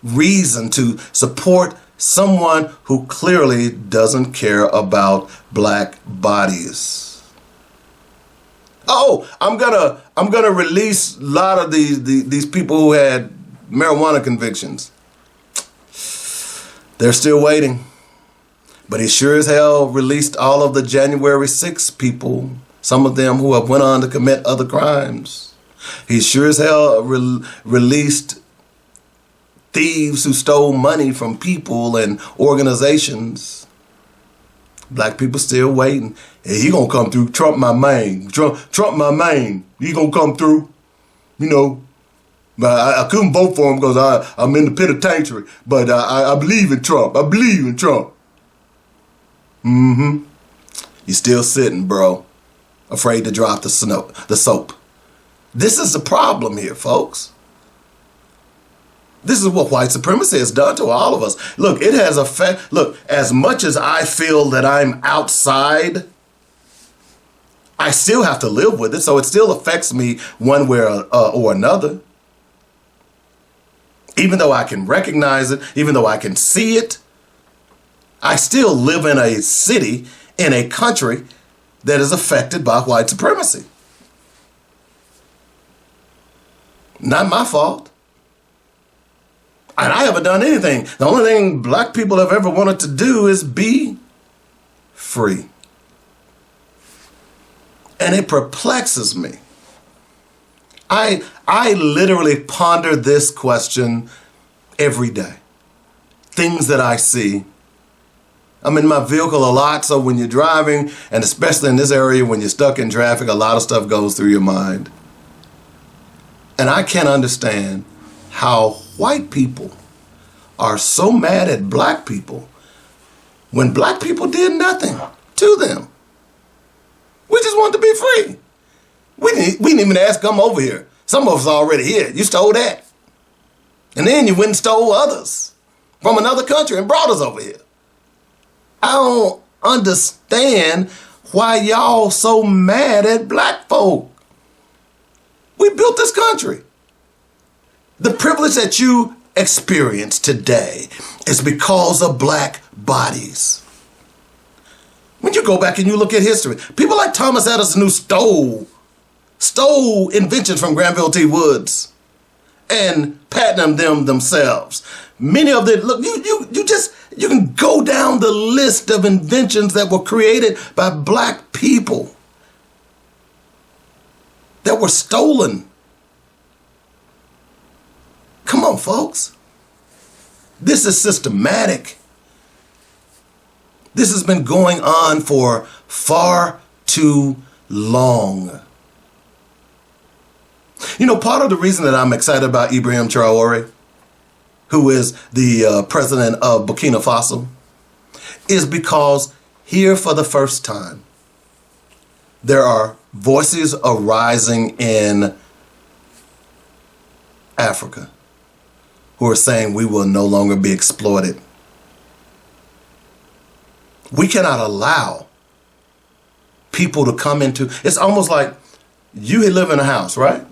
reason to support someone who clearly doesn't care about black bodies? Oh, I'm gonna release a lot of these people who had marijuana convictions. They're still waiting. But he sure as hell released all of the January 6th people, some of them who have went on to commit other crimes. He sure as hell released thieves who stole money from people and organizations. Black people still waiting. Hey, he gonna come through. Trump my man. Trump my man. He gonna come through. You know. But I couldn't vote for him because I'm in the penitentiary. But I believe in Trump. I believe in Trump. Mm-hmm. You still sitting, bro. Afraid to drop the soap. This is the problem here, folks. This is what white supremacy has done to all of us. Look, it has look, as much as I feel that I'm outside, I still have to live with it. So it still affects me one way or another. Even though I can recognize it, even though I can see it, I still live in a city, in a country that is affected by white supremacy. Not my fault. And I haven't done anything. The only thing black people have ever wanted to do is be free. And it perplexes me. I literally ponder this question every day. Things that I see. I'm in my vehicle a lot, so when you're driving, and especially in this area when you're stuck in traffic, a lot of stuff goes through your mind. And I can't understand how white people are so mad at black people when black people did nothing to them. We just wanted to be free. We didn't even ask them over here. Some of us are already here. You stole that. And then you went and stole others from another country and brought us over here. I don't understand why y'all so mad at black folk. We built this country. The privilege that you experience today is because of black bodies. When you go back and you look at history, people like Thomas Edison who stole inventions from Granville T. Woods and patented them themselves. Many of them, look, you can go down the list of inventions that were created by black people that were stolen. Come on, folks. This is systematic. This has been going on for far too long. You know, part of the reason that I'm excited about Ibrahim Traore, who is the president of Burkina Faso, is because here for the first time, there are voices arising in Africa who are saying we will no longer be exploited. We cannot allow people to come into, it's almost like you live in a house, right?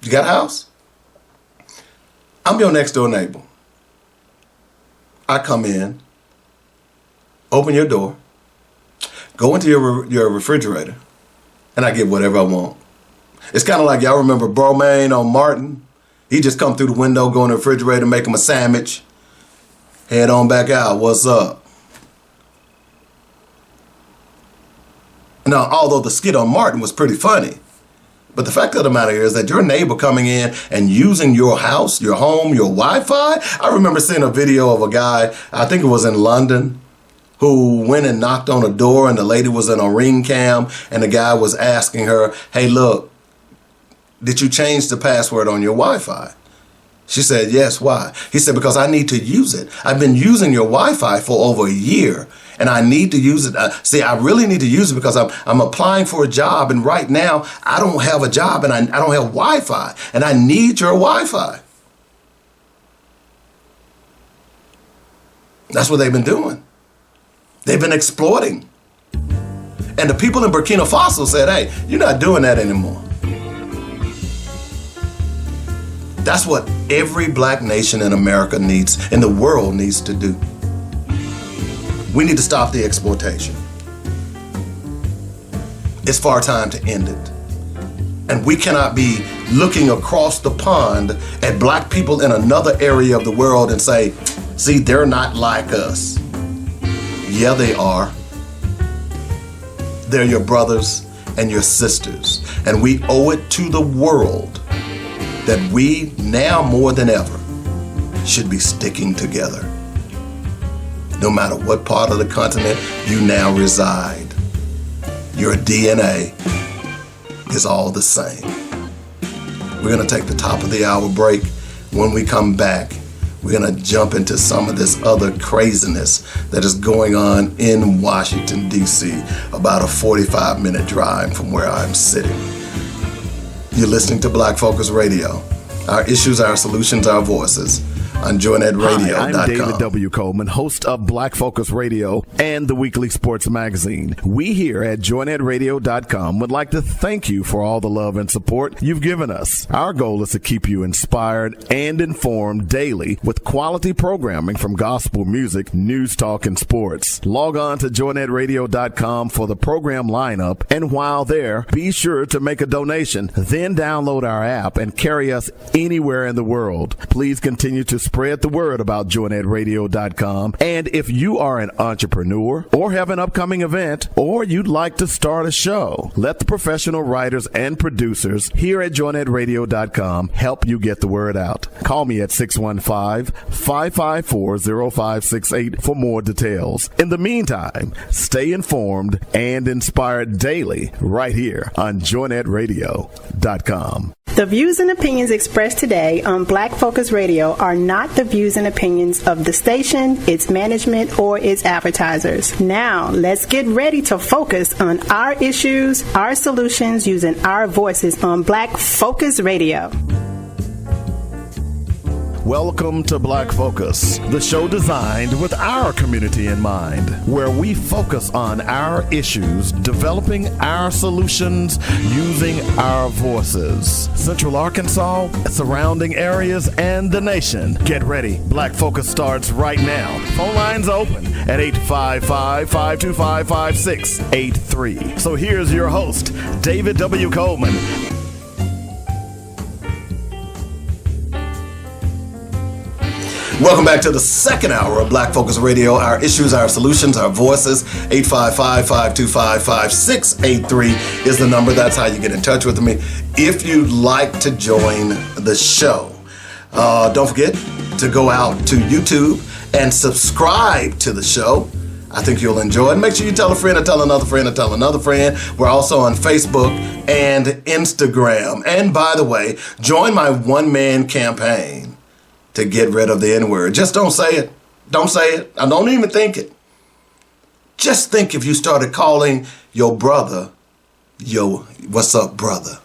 You got a house? I'm your next door neighbor. I come in, open your door, go into your refrigerator, and I get whatever I want. It's kind of like, y'all remember Bromaine on Martin? He just come through the window, go in the refrigerator, make him a sandwich, head on back out. What's up? Now, although the skit on Martin was pretty funny, but the fact of the matter is that your neighbor coming in and using your house, your home, your Wi-Fi. I remember seeing a video of a guy, I think it was in London, who went and knocked on a door and the lady was in a ring cam and the guy was asking her, hey, look, did you change the password on your Wi-Fi? She said, yes, why? He said, because I need to use it. I've been using your Wi-Fi for over a year and I need to use it. I really need to use it because I'm applying for a job and right now I don't have a job and I don't have Wi-Fi and I need your Wi-Fi. That's what they've been doing. They've been exploiting. And the people in Burkina Faso said, hey, you're not doing that anymore. That's what every black nation in America needs, in the world needs to do. We need to stop the exploitation. It's far time to end it. And we cannot be looking across the pond at black people in another area of the world and say, see, they're not like us. Yeah, they are. They're your brothers and your sisters. And we owe it to the world that we, now more than ever, should be sticking together. No matter what part of the continent you now reside, your DNA is all the same. We're going to take the top of the hour break. When we come back, we're going to jump into some of this other craziness that is going on in Washington, D.C., about a 45-minute drive from where I'm sitting. You're listening to Black Focus Radio. Our issues, our solutions, our voices on joynetradio.com. Hi, I'm David W. Coleman, host of Black Focus Radio and the weekly sports magazine. We here at joynetradio.com would like to thank you for all the love and support you've given us. Our goal is to keep you inspired and informed daily with quality programming from gospel music, news, talk, and sports. Log on to joynetradio.com for the program lineup, and while there, be sure to make a donation. Then download our app and carry us anywhere in the world. Please continue to spread the word about joynetradio.com. And if you are an entrepreneur or have an upcoming event or you'd like to start a show, let the professional writers and producers here at joynetradio.com help you get the word out. Call me at 615-554-0568 for more details. In the meantime, stay informed and inspired daily right here on joynetradio.com. The views and opinions expressed today on Black Focus Radio are not the views and opinions of the station, its management, or its advertisers. Now, let's get ready to focus on our issues, our solutions, using our voices on Black Focus Radio. Welcome to Black Focus, the show designed with our community in mind, where we focus on our issues, developing our solutions, using our voices. Central Arkansas, surrounding areas, and the nation. Get ready. Black Focus starts right now. Phone lines open at 855-525-5683. So here's your host, David W. Coleman. Welcome back to the second hour of Black Focus Radio. Our issues, our solutions, our voices. 855-525-5683 is the number. That's how you get in touch with me if you'd like to join the show. Don't forget to go out to YouTube and subscribe to the show. I think you'll enjoy it. Make sure you tell a friend and tell another friend and tell another friend. We're also on Facebook and Instagram. And by the way, join my one-man campaign to get rid of the N-word. Just don't say it. Don't say it. I don't even think it. Just think if you started calling your brother, what's up, brother?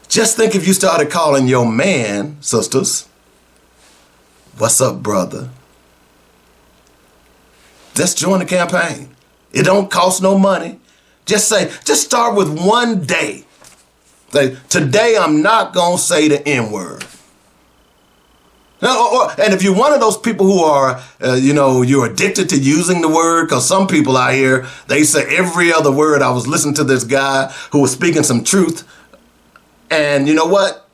Just think if you started calling your man, sisters, what's up, brother? Just join the campaign. It don't cost no money. Just start with one day. Say, today I'm not going to say the N-word. And if you're one of those people who are, you're addicted to using the word, because some people out here, they say every other word. I was listening to this guy who was speaking some truth. And you know what?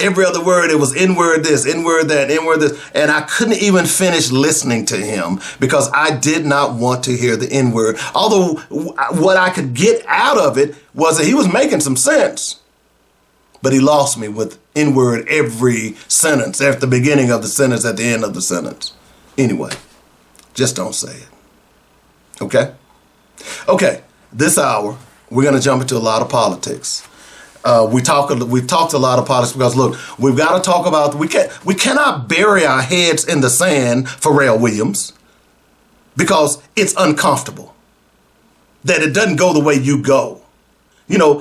Every other word, it was N-word this, N-word that, N-word this. And I couldn't even finish listening to him because I did not want to hear the N-word. Although what I could get out of it was that he was making some sense. But he lost me with N-word every sentence, at the beginning of the sentence, at the end of the sentence. Anyway, just don't say it. Okay? Okay, this hour, we're going to jump into a lot of politics. We've talked a lot of politics because, look, we've got to talk about, we cannot bury our heads in the sand, Pharrell Williams, because it's uncomfortable that it doesn't go the way you go. You know,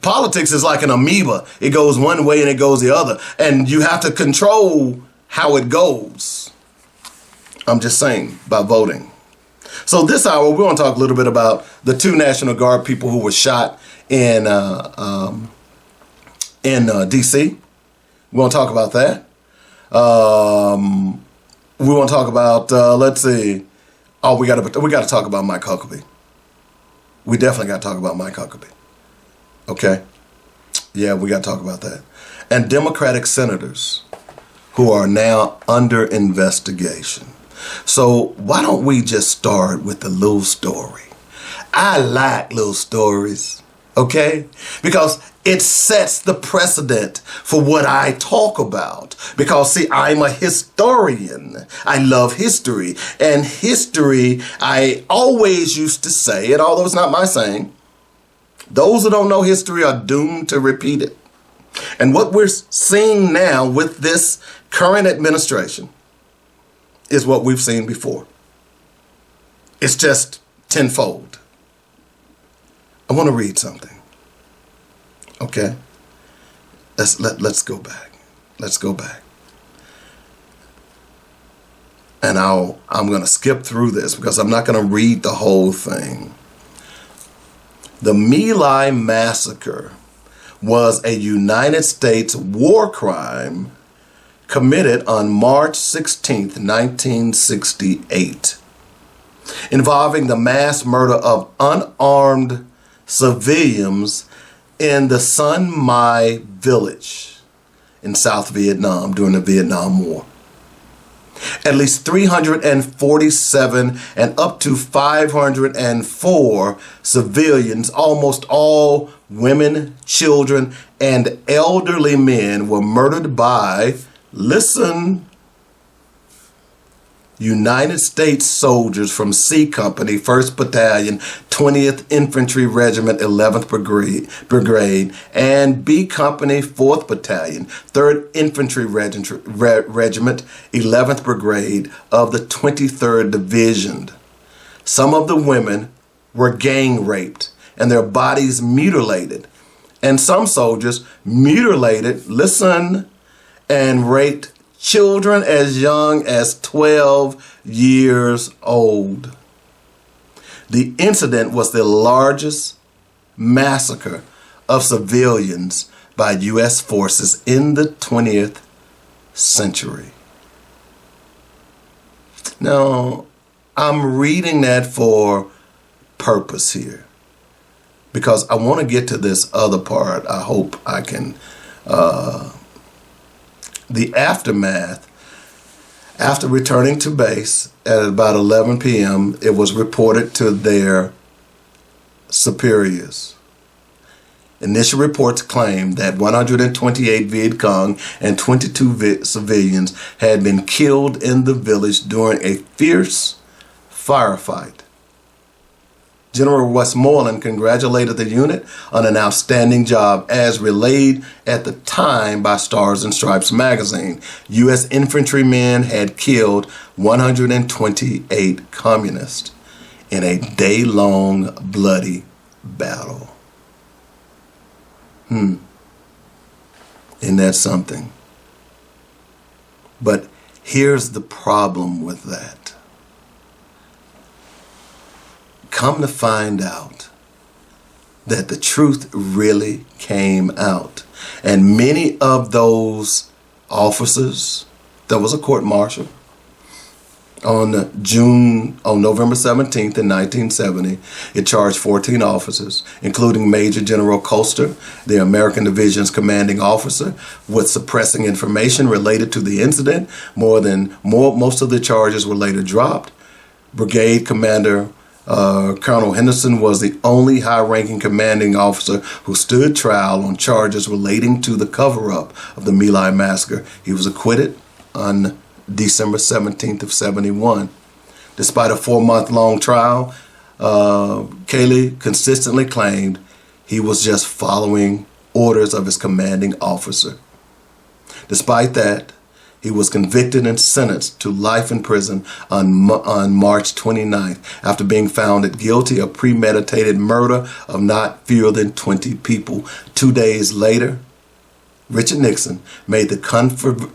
politics is like an amoeba. It goes one way and it goes the other. And you have to control how it goes. I'm just saying, by voting. So this hour, we're going to talk a little bit about the two National Guard people who were shot in D.C. We're going to talk about that. We want to talk about, let's see. Oh, we got to talk about Mike Huckabee. We definitely got to talk about Mike Huckabee. Okay? Yeah, we got to talk about that. And Democratic senators who are now under investigation. So why don't we just start with the little story? I like little stories, okay? Because it sets the precedent for what I talk about. Because, see, I'm a historian. I love history. And history, I always used to say, and although it's not my saying, those who don't know history are doomed to repeat it. And what we're seeing now with this current administration is what we've seen before. It's just tenfold. I want to read something. Okay? let's go back. Let's go back. And I'm going to skip through this because I'm not going to read the whole thing. The My Lai massacre was a United States war crime committed on March 16th, 1968, involving the mass murder of unarmed civilians in the Sun Mai village in South Vietnam during the Vietnam War. At least 347 and up to 504 civilians, almost all women, children, and elderly men, were murdered by, listen, United States soldiers from C Company, 1st Battalion, 20th Infantry Regiment, 11th Brigade, and B Company, 4th Battalion, 3rd Infantry Regiment, 11th Brigade of the 23rd Division. Some of the women were gang raped and their bodies mutilated, and some soldiers mutilated, listen, and raped children as young as 12 years old. The incident was the largest massacre of civilians by U.S. forces in the 20th century. Now, I'm reading that for purpose here because I want to get to this other part. I hope I can the aftermath. After returning to base at about 11 p.m., it was reported to their superiors. Initial reports claimed that 128 Viet Cong and 22 civilians had been killed in the village during a fierce firefight. General Westmoreland congratulated the unit on an outstanding job as relayed at the time by Stars and Stripes magazine. U.S. infantrymen had killed 128 communists in a day-long bloody battle. Isn't that something? But here's the problem with that. Come to find out that the truth really came out. And many of those officers, there was a court martial on November 17th in 1970. It charged 14 officers, including Major General Coaster, the American Division's commanding officer, with suppressing information related to the incident. Most of the charges were later dropped. Brigade Commander Colonel Henderson was the only high-ranking commanding officer who stood trial on charges relating to the cover-up of the My Lai massacre. He was acquitted on December 17th of 71. Despite a 4-month-long trial, Cayley consistently claimed he was just following orders of his commanding officer. Despite that, he was convicted and sentenced to life in prison on March 29th after being found guilty of premeditated murder of not fewer than 20 people. 2 days later, Richard Nixon made the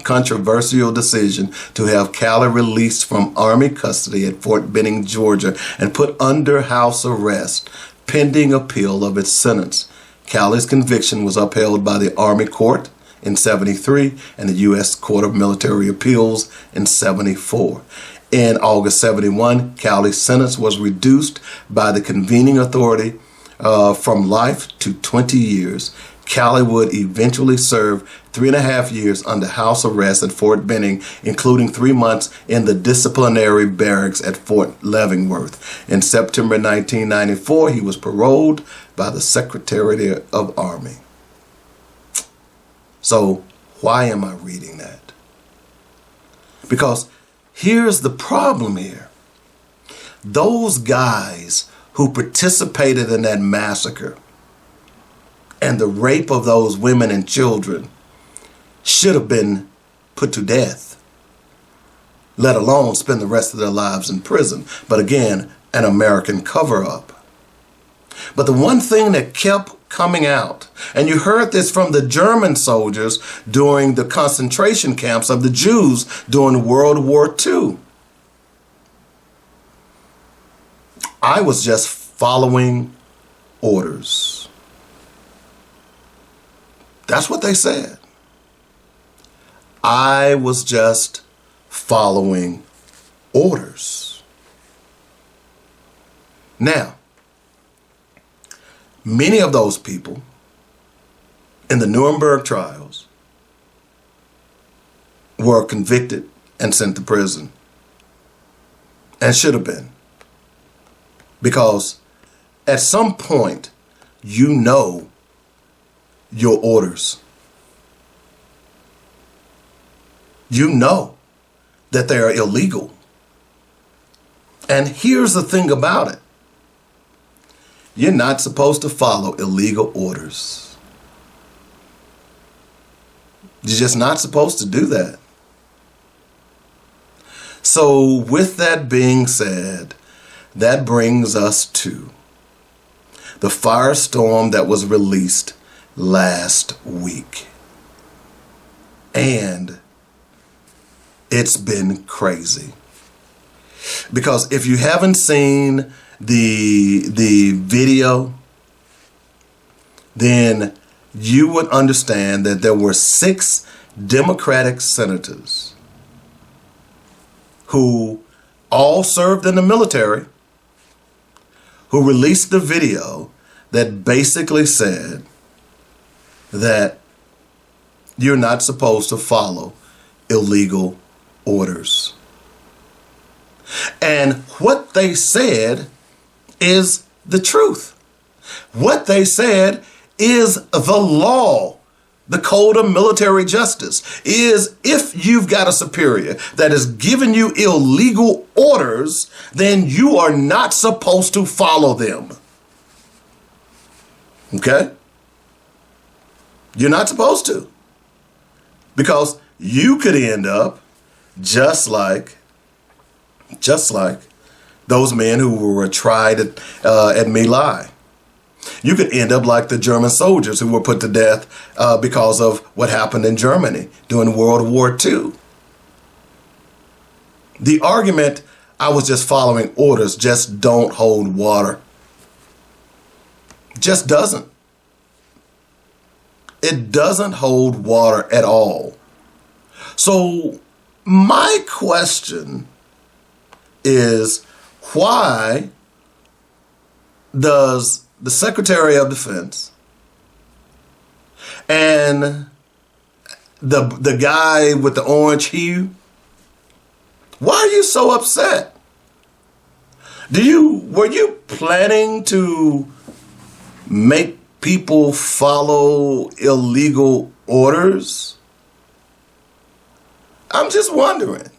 controversial decision to have Calley released from Army custody at Fort Benning, Georgia, and put under house arrest pending appeal of its sentence. Calley's conviction was upheld by the Army Court in 73 and the U.S. Court of Military Appeals in 74. In August 71, Calley's sentence was reduced by the convening authority from life to 20 years. Calley would eventually serve 3.5 years under house arrest at Fort Benning, including 3 months in the disciplinary barracks at Fort Leavenworth. In September 1994, he was paroled by the Secretary of Army. So why am I reading that? Because here's the problem here. Those guys who participated in that massacre and the rape of those women and children should have been put to death, let alone spend the rest of their lives in prison. But again, an American cover-up. But the one thing that kept coming out. And you heard this from the German soldiers during the concentration camps of the Jews during World War II. I was just following orders. That's what they said. I was just following orders. Now, many of those people in the Nuremberg trials were convicted and sent to prison, and should have been. Because at some point, you know your orders. You know that they are illegal. And here's the thing about it. You're not supposed to follow illegal orders. You're just not supposed to do that. So with that being said, that brings us to the firestorm that was released last week. And it's been crazy. Because if you haven't seen the video, then you would understand that there were 6 Democratic senators who all served in the military, who released the video that basically said that you're not supposed to follow illegal orders. And what they said is the truth. What they said is the law. The code of military justice is if you've got a superior that has given you illegal orders, then you are not supposed to follow them. Okay? You're not supposed to. Because you could end up just like those men who were tried at My Lai. You could end up like the German soldiers who were put to death because of what happened in Germany during World War II. The argument, I was just following orders, just don't hold water. Just doesn't. It doesn't hold water at all. So my question is, why does the Secretary of Defense and the guy with the orange hue, why are you so upset? Were you planning to make people follow illegal orders? I'm just wondering.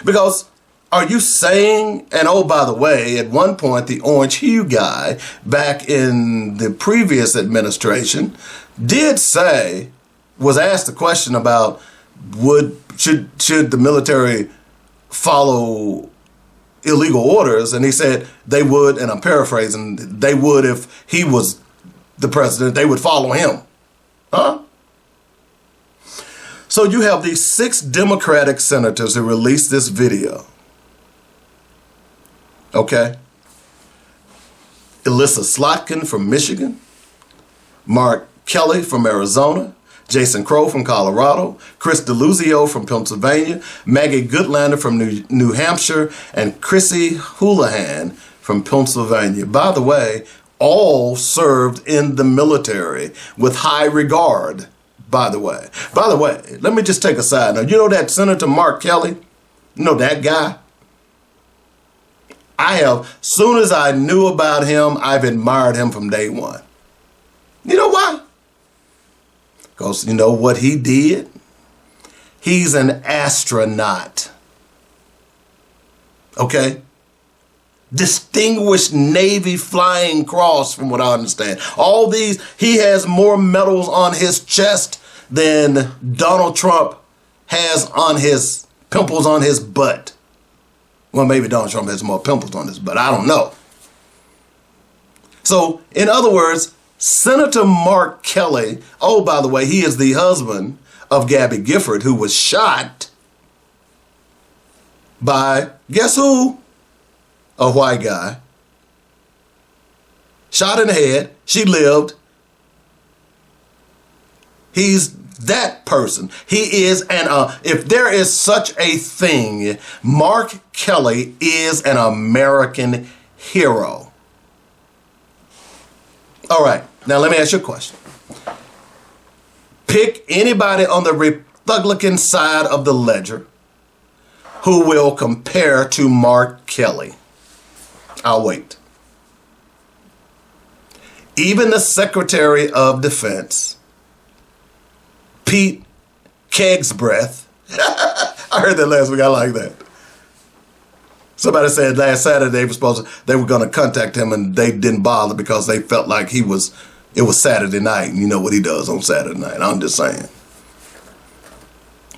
Because are you saying, and oh, by the way, at one point, the orange hue guy back in the previous administration did say, was asked a question about should the military follow illegal orders? And he said they would, and I'm paraphrasing, they would if he was the president, they would follow him. Huh? So you have these 6 Democratic senators who released this video. Okay? Elissa Slotkin from Michigan, Mark Kelly from Arizona, Jason Crow from Colorado, Chris DeLuzio from Pennsylvania, Maggie Goodlander from New Hampshire, and Chrissy Houlihan from Pennsylvania. By the way, all served in the military with high regard. By the way, let me just take a side note. You know that Senator Mark Kelly? You know that guy? Soon as I knew about him, I've admired him from day one. You know why? Because you know what he did? He's an astronaut. Okay? Distinguished Navy Flying Cross, from what I understand. All these, he has more medals on his chest than Donald Trump has on his pimples on his butt. Well, maybe Donald Trump has more pimples on his butt. I don't know. So, in other words, Senator Mark Kelly, oh, by the way, he is the husband of Gabby Gifford, who was shot by, guess who? A white guy. Shot in the head. She lived. He's that person. He is if there is such a thing, Mark Kelly is an American hero. All right, now let me ask you a question. Pick anybody on the Republican side of the ledger who will compare to Mark Kelly. I'll wait. Even the Secretary of Defense, Pete Kegsbreath. I heard that last week. I like that. Somebody said last Saturday they were going to contact him and they didn't bother because they felt like it was Saturday night, and you know what he does on Saturday night. I'm just saying.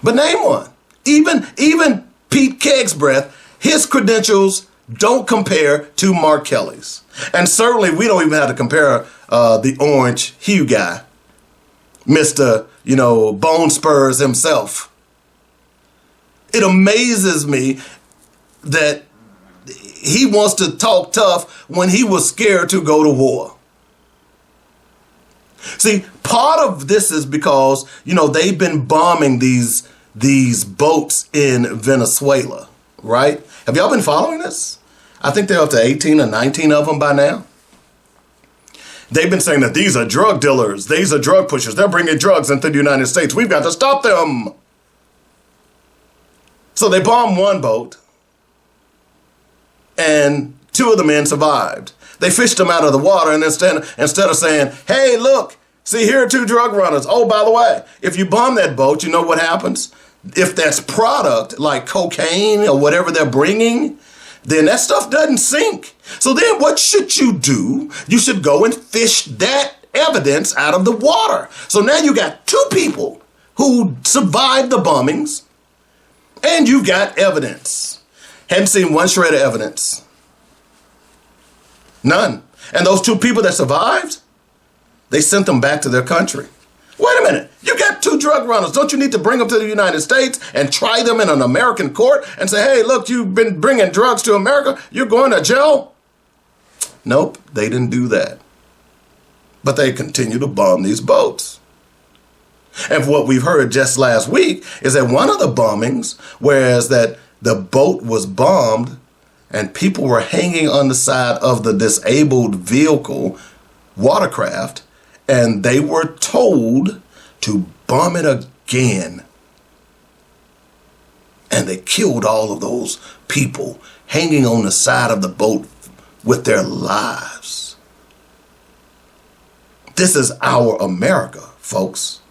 But name one. Even Pete Kegsbreath, his credentials don't compare to Mark Kelly's. And certainly we don't even have to compare the orange hue guy, Mr. Bone Spurs himself. It amazes me that he wants to talk tough when he was scared to go to war. See, part of this is because, they've been bombing these boats in Venezuela, right? Have y'all been following this? I think they're up to 18 or 19 of them by now. They've been saying that these are drug dealers. These are drug pushers. They're bringing drugs into the United States. We've got to stop them. So they bombed one boat, and 2 of the men survived. They fished them out of the water, and instead of saying, hey, look, see, here are 2 drug runners. Oh, by the way, if you bomb that boat, you know what happens? If that's product like cocaine or whatever they're bringing, then that stuff doesn't sink. So then what should you do? You should go and fish that evidence out of the water. So now you got 2 people who survived the bombings, and you've got evidence. Hadn't seen one shred of evidence. None. And those 2 people that survived, they sent them back to their country. Wait a minute. You got 2 drug runners. Don't you need to bring them to the United States and try them in an American court and say, hey, look, you've been bringing drugs to America. You're going to jail? Nope, they didn't do that. But they continue to bomb these boats. And what we've heard just last week is that one of the bombings, whereas that the boat was bombed and people were hanging on the side of the disabled vehicle, watercraft, and they were told to bomb it again. And they killed all of those people hanging on the side of the boat with their lives. This is our America, folks.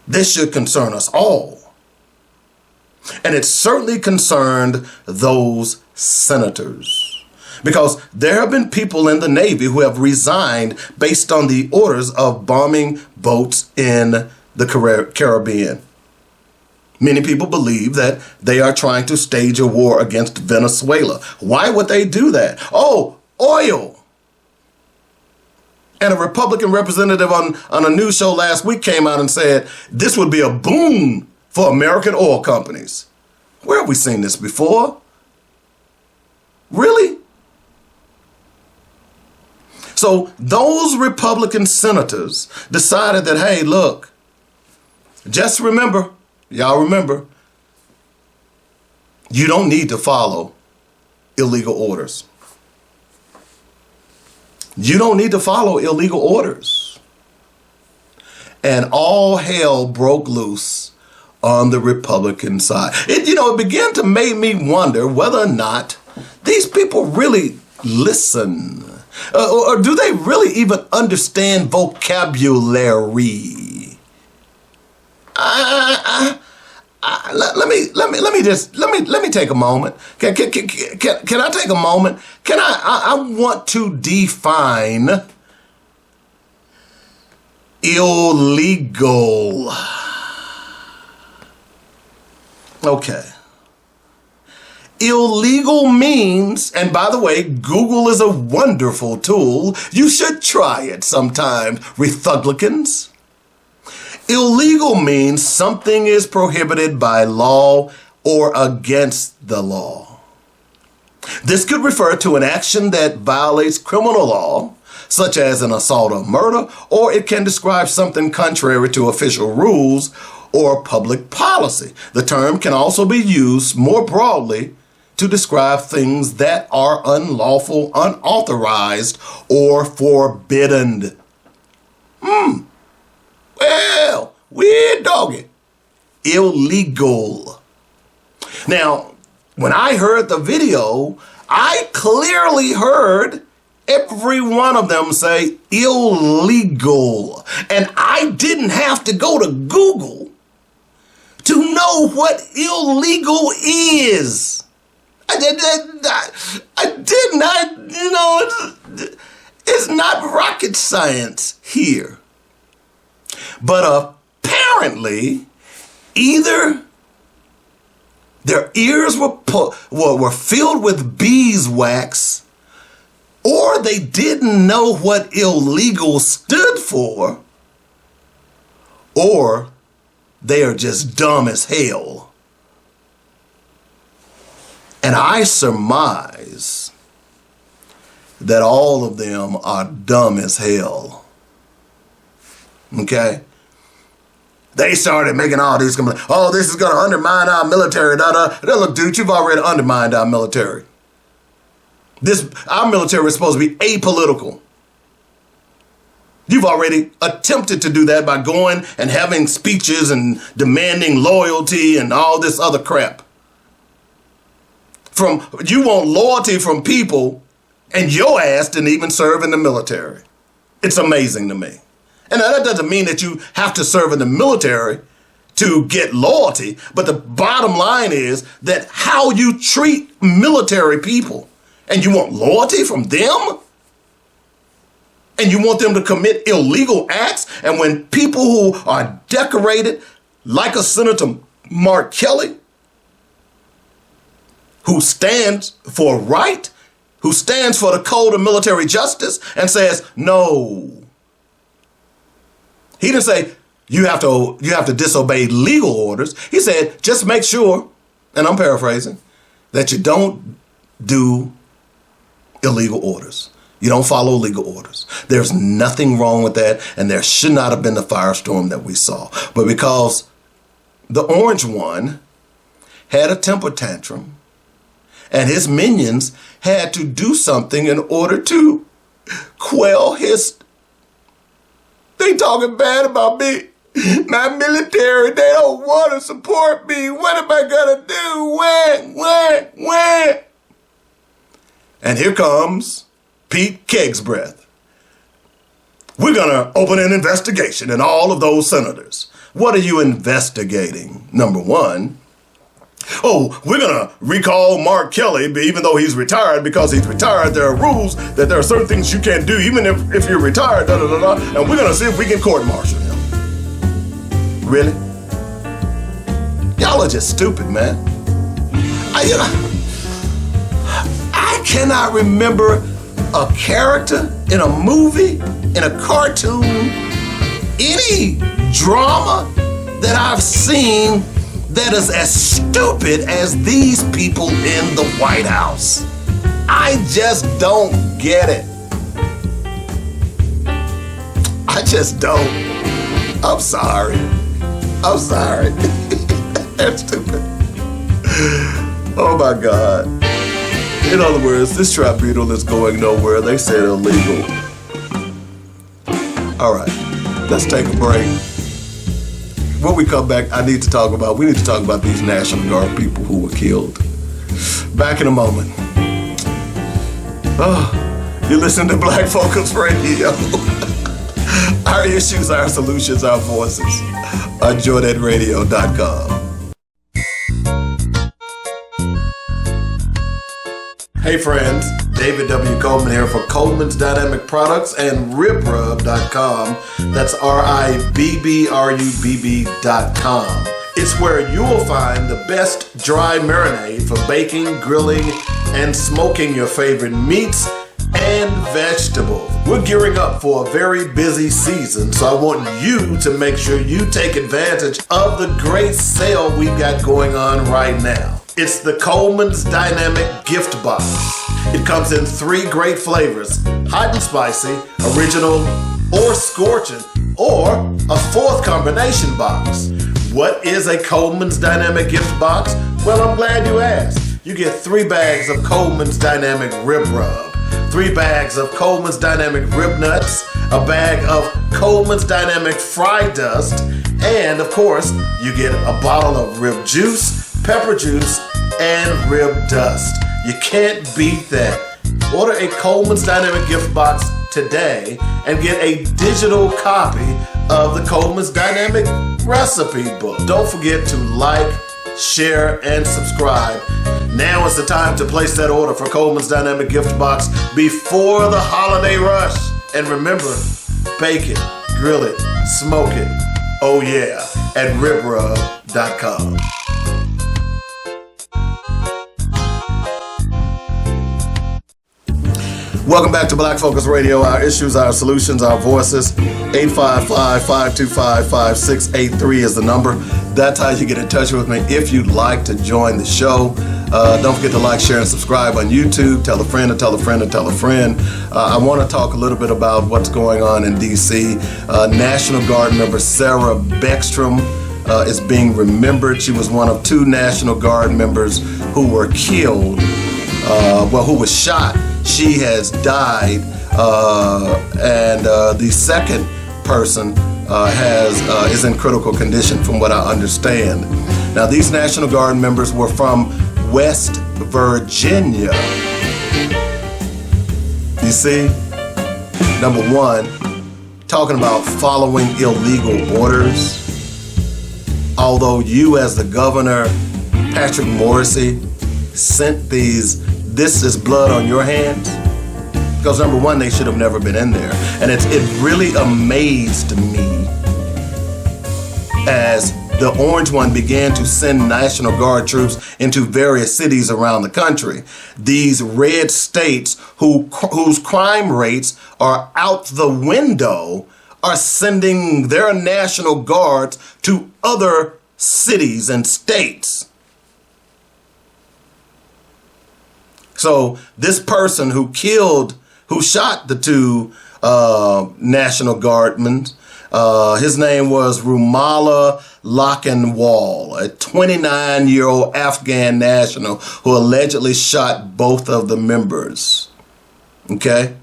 This should concern us all. And it certainly concerned those senators, because there have been people in the Navy who have resigned based on the orders of bombing boats in the Caribbean. Many people believe that they are trying to stage a war against Venezuela. Why would they do that? Oh, oil. And a Republican representative on a news show last week came out and said this would be a boon for American oil companies. Where have we seen this before? Really? So those Republican senators decided that, hey, look, just remember, y'all remember, you don't need to follow illegal orders. You don't need to follow illegal orders. And all hell broke loose on the Republican side. It began to make me wonder whether or not these people really listen. Or do they really even understand vocabulary? Let me take a moment. Can I take a moment? I want to define illegal. Okay. illegal means, and by the way, Google is a wonderful tool. You should try it sometime, Republicans. Illegal means something is prohibited by law or against the law. This could refer to an action that violates criminal law, such as an assault or murder, or it can describe something contrary to official rules or public policy. The term can also be used more broadly to describe things that are unlawful, unauthorized, or forbidden. Well, weird doggy. Illegal. Now, when I heard the video, I clearly heard every one of them say illegal. And I didn't have to go to Google to know what illegal is. I didn't. It's not rocket science here. But apparently, either their ears were filled with beeswax, or they didn't know what illegal stood for, or they are just dumb as hell. And I surmise that all of them are dumb as hell. Okay? They started making all these complaints. Oh, this is going to undermine our military. Look, dude, you've already undermined our military. Our military is supposed to be apolitical. You've already attempted to do that by going and having speeches and demanding loyalty and all this other crap. You want loyalty from people, and your ass didn't even serve in the military. It's amazing to me. And that doesn't mean that you have to serve in the military to get loyalty, but the bottom line is that how you treat military people, and you want loyalty from them, and you want them to commit illegal acts, and when people who are decorated, like a Senator Mark Kelly, who stands for right, who stands for the code of military justice and says, no. He didn't say you have to disobey legal orders. He said, just make sure, and I'm paraphrasing, that you don't do illegal orders. You don't follow legal orders. There's nothing wrong with that, and there should not have been the firestorm that we saw. But because the orange one had a temper tantrum, and his minions had to do something in order to quell his... They talking bad about me. My military, they don't want to support me. What am I going to do? When? And here comes Pete Kegsbreath. We're going to open an investigation in all of those senators. What are you investigating? Number one, we're going to recall Mark Kelly, even though he's retired. Because he's retired, there are rules that there are certain things you can't do, even if you're retired, and we're going to see if we can court-martial him. Really? Y'all are just stupid, man. I cannot remember a character in a movie, in a cartoon, any drama that I've seen that is as stupid as these people in the White House. I just don't get it. I just don't. I'm sorry. That's stupid. Oh my God. In other words, this tribunal is going nowhere. They said illegal. All right, let's take a break. When we come back, we need to talk about these National Guard people who were killed. Back in a moment. You listen to Black Focus Radio. Our issues, our solutions, our voices on JoyNetRadio.com. Hey friends, David W. Coleman here for Coleman's Dynamic Products and RibRub.com. That's RIBBRUBB.com. It's It's where you will find the best dry marinade for baking, grilling, and smoking your favorite meats and vegetables. We're gearing up for a very busy season, so I want you to make sure you take advantage of the great sale we've got going on right now. It's the Coleman's Dynamic Gift Box. It comes in 3 great flavors: hot and spicy, original, or scorching, or a 4th combination box. What is a Coleman's Dynamic Gift Box? Well, I'm glad you asked. You get 3 bags of Coleman's Dynamic Rib Rub, 3 bags of Coleman's Dynamic Rib Nuts, a bag of Coleman's Dynamic Fry Dust, and of course, you get a bottle of rib juice, pepper juice, and rib dust. You can't beat that. Order a Coleman's Dynamic Gift Box today and get a digital copy of the Coleman's Dynamic Recipe Book. Don't forget to like, share, and subscribe. Now is the time to place that order for Coleman's Dynamic Gift Box before the holiday rush. And remember, bake it, grill it, smoke it. Oh yeah, at ribrub.com. Welcome back to Black Focus Radio. Our issues, our solutions, our voices. 855-525-5683 is the number. That's how you get in touch with me if you'd like to join the show. Don't forget to like, share, and subscribe on YouTube. Tell a friend and tell a friend and tell a friend. I want to talk a little bit about what's going on in D.C. National Guard member Sarah Beckstrom is being remembered. She was one of 2 National Guard members who were killed, who was shot. She has died, and the second person is in critical condition from what I understand. Now, these National Guard members were from West Virginia. You see, number 1, talking about following illegal orders. Although you as the governor, Patrick Morrisey, sent this is blood on your hands? Because number 1, they should have never been in there. And it really amazed me as the Orange One began to send National Guard troops into various cities around the country. These red states whose crime rates are out the window are sending their National Guards to other cities and states. So this person who shot the 2 National Guardmen, his name was Rumallah Lakhanwal, a 29-year-old Afghan national who allegedly shot both of the members. Okay?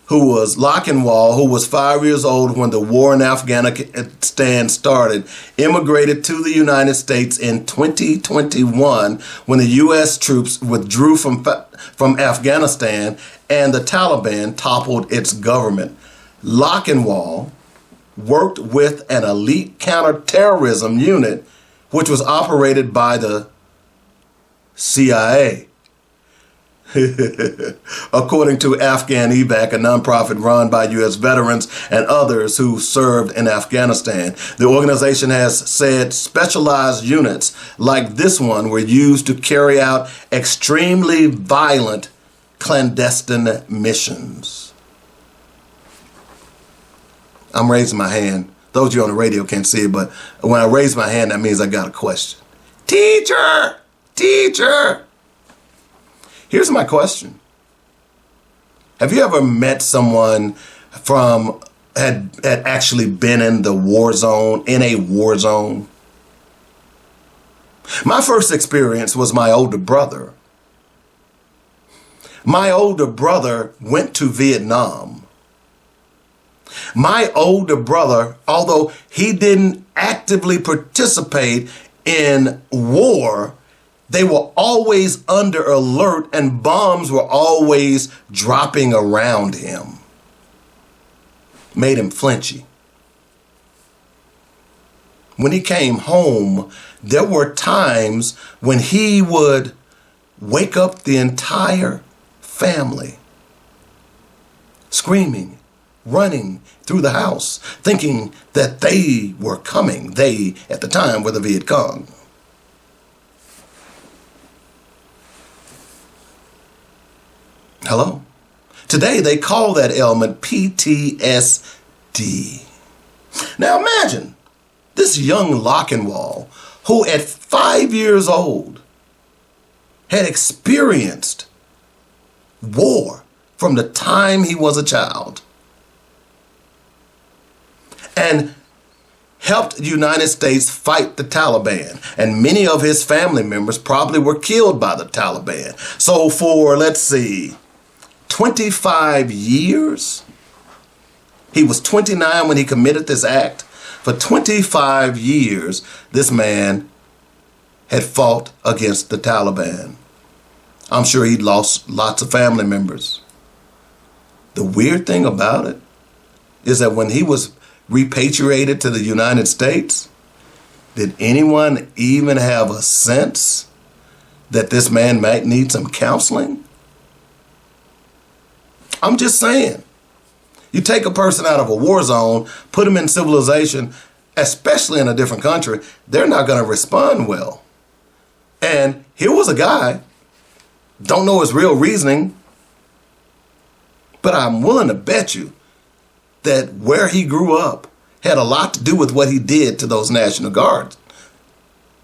Lakhanwal, who was 5 years old when the war in Afghanistan started, immigrated to the United States in 2021 when the U.S. troops withdrew from Afghanistan and the Taliban toppled its government. Lakhanwal worked with an elite counterterrorism unit which was operated by the CIA. According to Afghan Evac, a nonprofit run by U.S. veterans and others who served in Afghanistan. The organization has said specialized units like this one were used to carry out extremely violent clandestine missions. I'm raising my hand. Those of you on the radio can't see it, but when I raise my hand, that means I got a question. Teacher! Here's my question. Have you ever met someone had actually been in a war zone? My first experience was my older brother. My older brother went to Vietnam. My older brother, although he didn't actively participate in war, they were always under alert and bombs were always dropping around him. Made him flinchy. When he came home, there were times when he would wake up the entire family screaming, running through the house, thinking that they were coming. They, at the time, were the Viet Cong. Hello? Today, they call that element PTSD. Now imagine this young Lochinwall, who at 5 years old had experienced war from the time he was a child and helped the United States fight the Taliban. And many of his family members probably were killed by the Taliban. So for, let's see, 25 years, he was 29 when he committed this act. For 25 years, this man had fought against the Taliban. I'm sure he'd lost lots of family members. The weird thing about it is that when he was repatriated to the United States, did anyone even have a sense that this man might need some counseling? I'm just saying. You take a person out of a war zone, put them in civilization, especially in a different country, they're not going to respond well. And here was a guy, don't know his real reasoning, but I'm willing to bet you that where he grew up had a lot to do with what he did to those National Guards.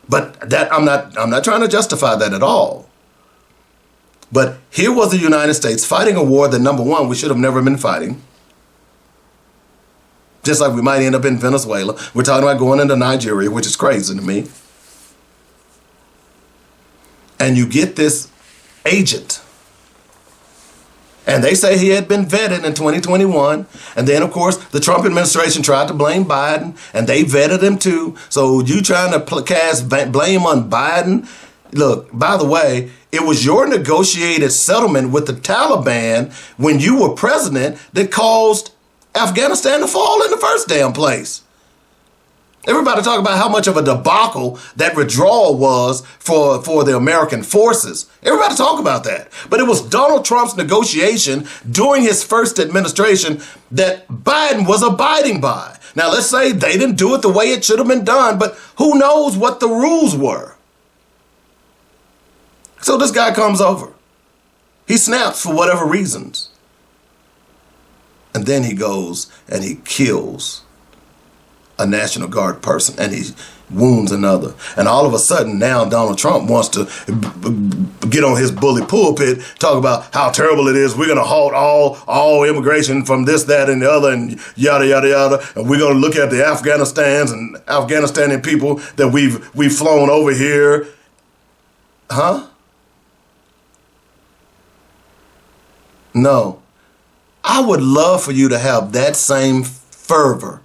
But that I'm not trying to justify that at all. But here was the United States fighting a war that, number one, we should have never been fighting. Just like we might end up in Venezuela. We're talking about going into Nigeria, which is crazy to me. And you get this agent. And they say he had been vetted in 2021. And then, of course, the Trump administration tried to blame Biden, and they vetted him too. So you trying to cast blame on Biden? Look, by the way, it was your negotiated settlement with the Taliban when you were president that caused Afghanistan to fall in the first damn place. Everybody talk about how much of a debacle that withdrawal was for the American forces. Everybody talk about that. But it was Donald Trump's negotiation during his first administration that Biden was abiding by. Now, let's say they didn't do it the way it should have been done, but who knows what the rules were. So this guy comes over. He snaps for whatever reasons. And then he goes and he kills a National Guard person and he wounds another. And all of a sudden now Donald Trump wants to get on his bully pulpit, talk about how terrible it is. We're going to halt all immigration from this, that, and the other, and yada, yada, yada. And we're going to look at the Afghanistani people that we've flown over here. Huh? No. I would love for you to have that same fervor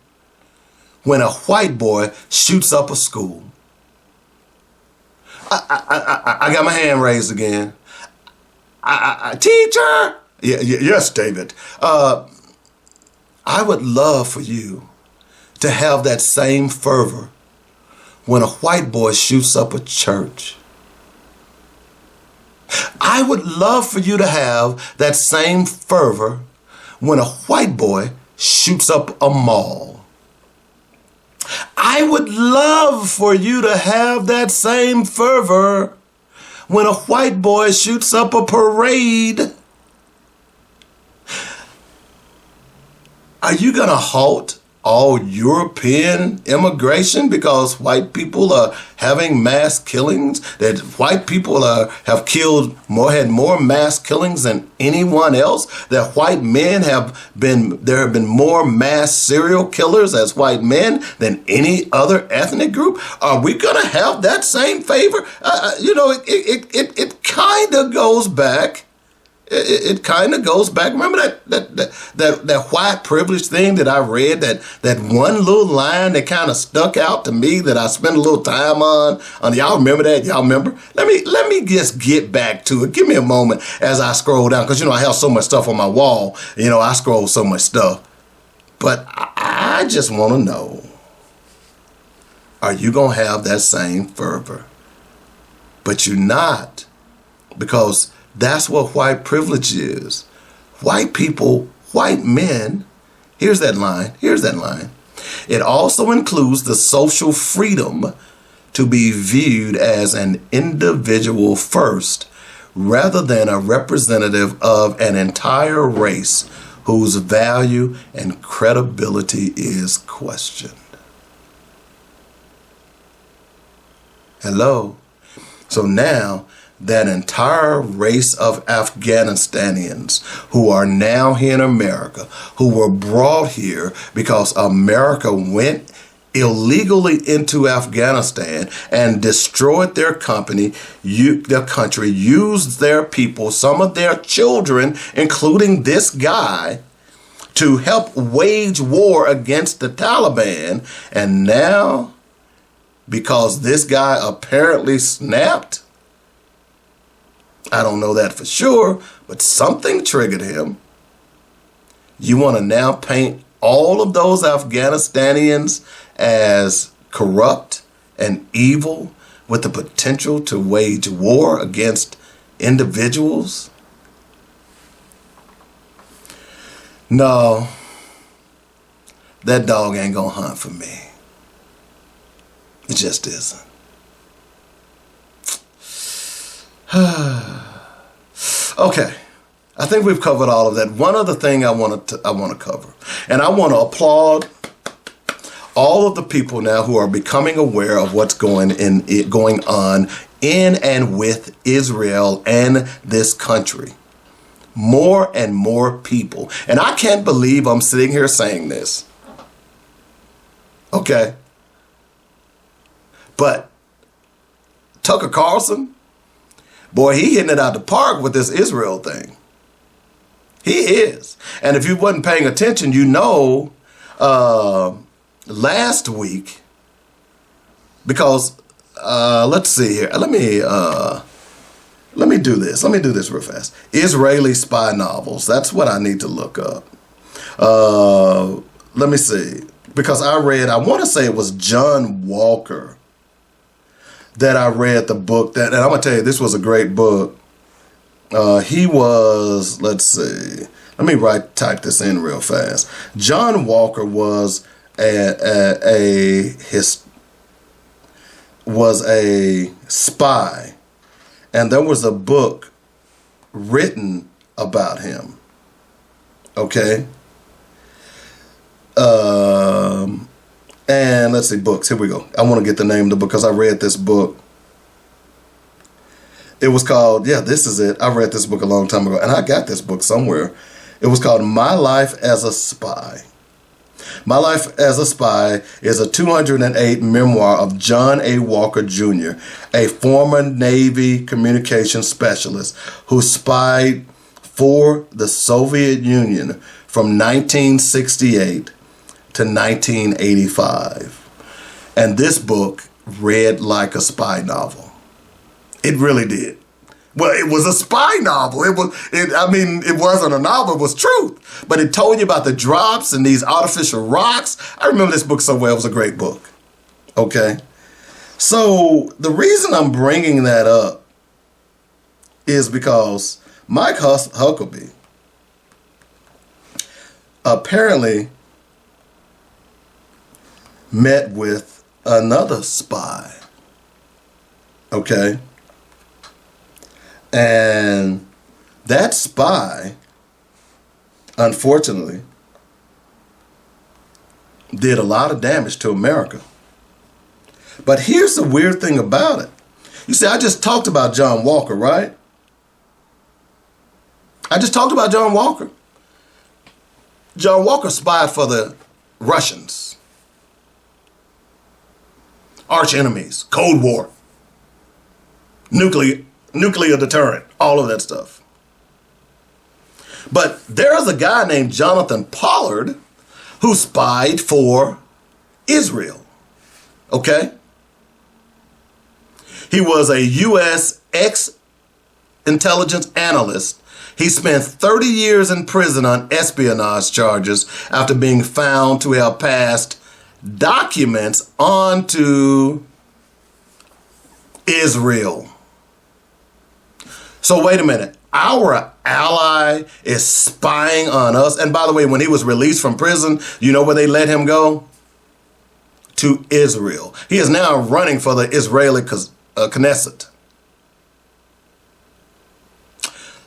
when a white boy shoots up a school. I got my hand raised again. Teacher! Yes, David. I would love for you to have that same fervor when a white boy shoots up a church. I would love for you to have that same fervor when a white boy shoots up a mall. I would love for you to have that same fervor when a white boy shoots up a parade. Are you going to halt all European immigration because white people are having mass killings? That white people have had more mass killings than anyone else? That white men there have been more mass serial killers as white men than any other ethnic group? Are we going to have that same favor? It kind of goes back. It kind of goes back. Remember that white privilege thing that I read, that one little line that kind of stuck out to me that I spent a little time on. Y'all remember that? Y'all remember? Let me just get back to it. Give me a moment as I scroll down, because I have so much stuff on my wall. I scroll so much stuff. But I just want to know, are you going to have that same fervor? But you're not, because that's what white privilege is. White people, white men Here's that line. It also includes the social freedom to be viewed as an individual first, rather than a representative of an entire race whose value and credibility is questioned. Hello. So now that entire race of Afghanistanians who are now here in America, who were brought here because America went illegally into Afghanistan and destroyed their country, used their people, some of their children, including this guy, to help wage war against the Taliban. And now, because this guy apparently snapped, I don't know that for sure, but something triggered him. You want to now paint all of those Afghanistanians as corrupt and evil with the potential to wage war against individuals? No, that dog ain't gonna hunt for me. It just isn't. Okay, I think we've covered all of that. One other thing I want to cover, and I want to applaud all of the people now who are becoming aware of what's going on in and with Israel and this country. More and more people, and I can't believe I'm sitting here saying this. Okay, but Tucker Carlson, boy, he hitting it out the park with this Israel thing. He is. And if you wasn't paying attention, you know, last week, because let's see here. Let me do this. Let me do this real fast. Israeli spy novels. That's what I need to look up. Let me see. Because I want to say it was John Walker that I read the book and I'm going to tell you, this was a great book. He was, let's see, let me type this in real fast. John Walker was a spy, and there was a book written about him. Okay. And let's see, books. Here we go. I want to get the name of the book because I read this book. It was called, this is it. I read this book a long time ago, and I got this book somewhere. It was called My Life as a Spy. My Life as a Spy is a 208 memoir of John A. Walker Jr., a former Navy communications specialist who spied for the Soviet Union from 1968 to 1985. And this book read like a spy novel. It really did. Well, it was a spy novel. It wasn't a novel, it was truth. But it told you about the drops and these artificial rocks. I remember this book so well. It was a great book. Okay? So the reason I'm bringing that up is because Mike Huckabee apparently met with another spy. Okay? And that spy, unfortunately, did a lot of damage to America. But here's the weird thing about it. You see, I just talked about John Walker, right? I just talked about John Walker. John Walker spied for the Russians. Arch enemies, Cold War, nuclear deterrent, all of that stuff. But there's a guy named Jonathan Pollard who spied for Israel. Okay? He was a U.S. ex-intelligence analyst. He spent 30 years in prison on espionage charges after being found to have passed documents onto Israel. So wait a minute. Our ally is spying on us. And by the way, when he was released from prison, you know where they let him go? To Israel. He is now running for the Israeli Knesset.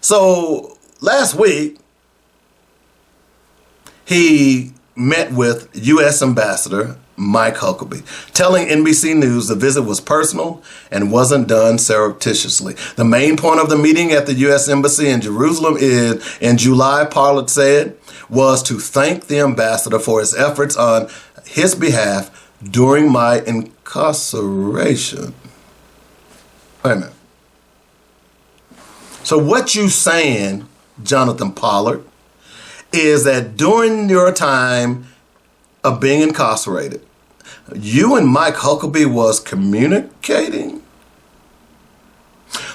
So last week, he met with U.S. Ambassador Mike Huckabee, telling NBC News the visit was personal and wasn't done surreptitiously. The main point of the meeting at the U.S. Embassy in Jerusalem in July, Parlett said, was to thank the ambassador for his efforts on his behalf during my incarceration. Wait a minute. So what you saying, Jonathan Pollard, is that during your time of being incarcerated, you and Mike Huckabee was communicating?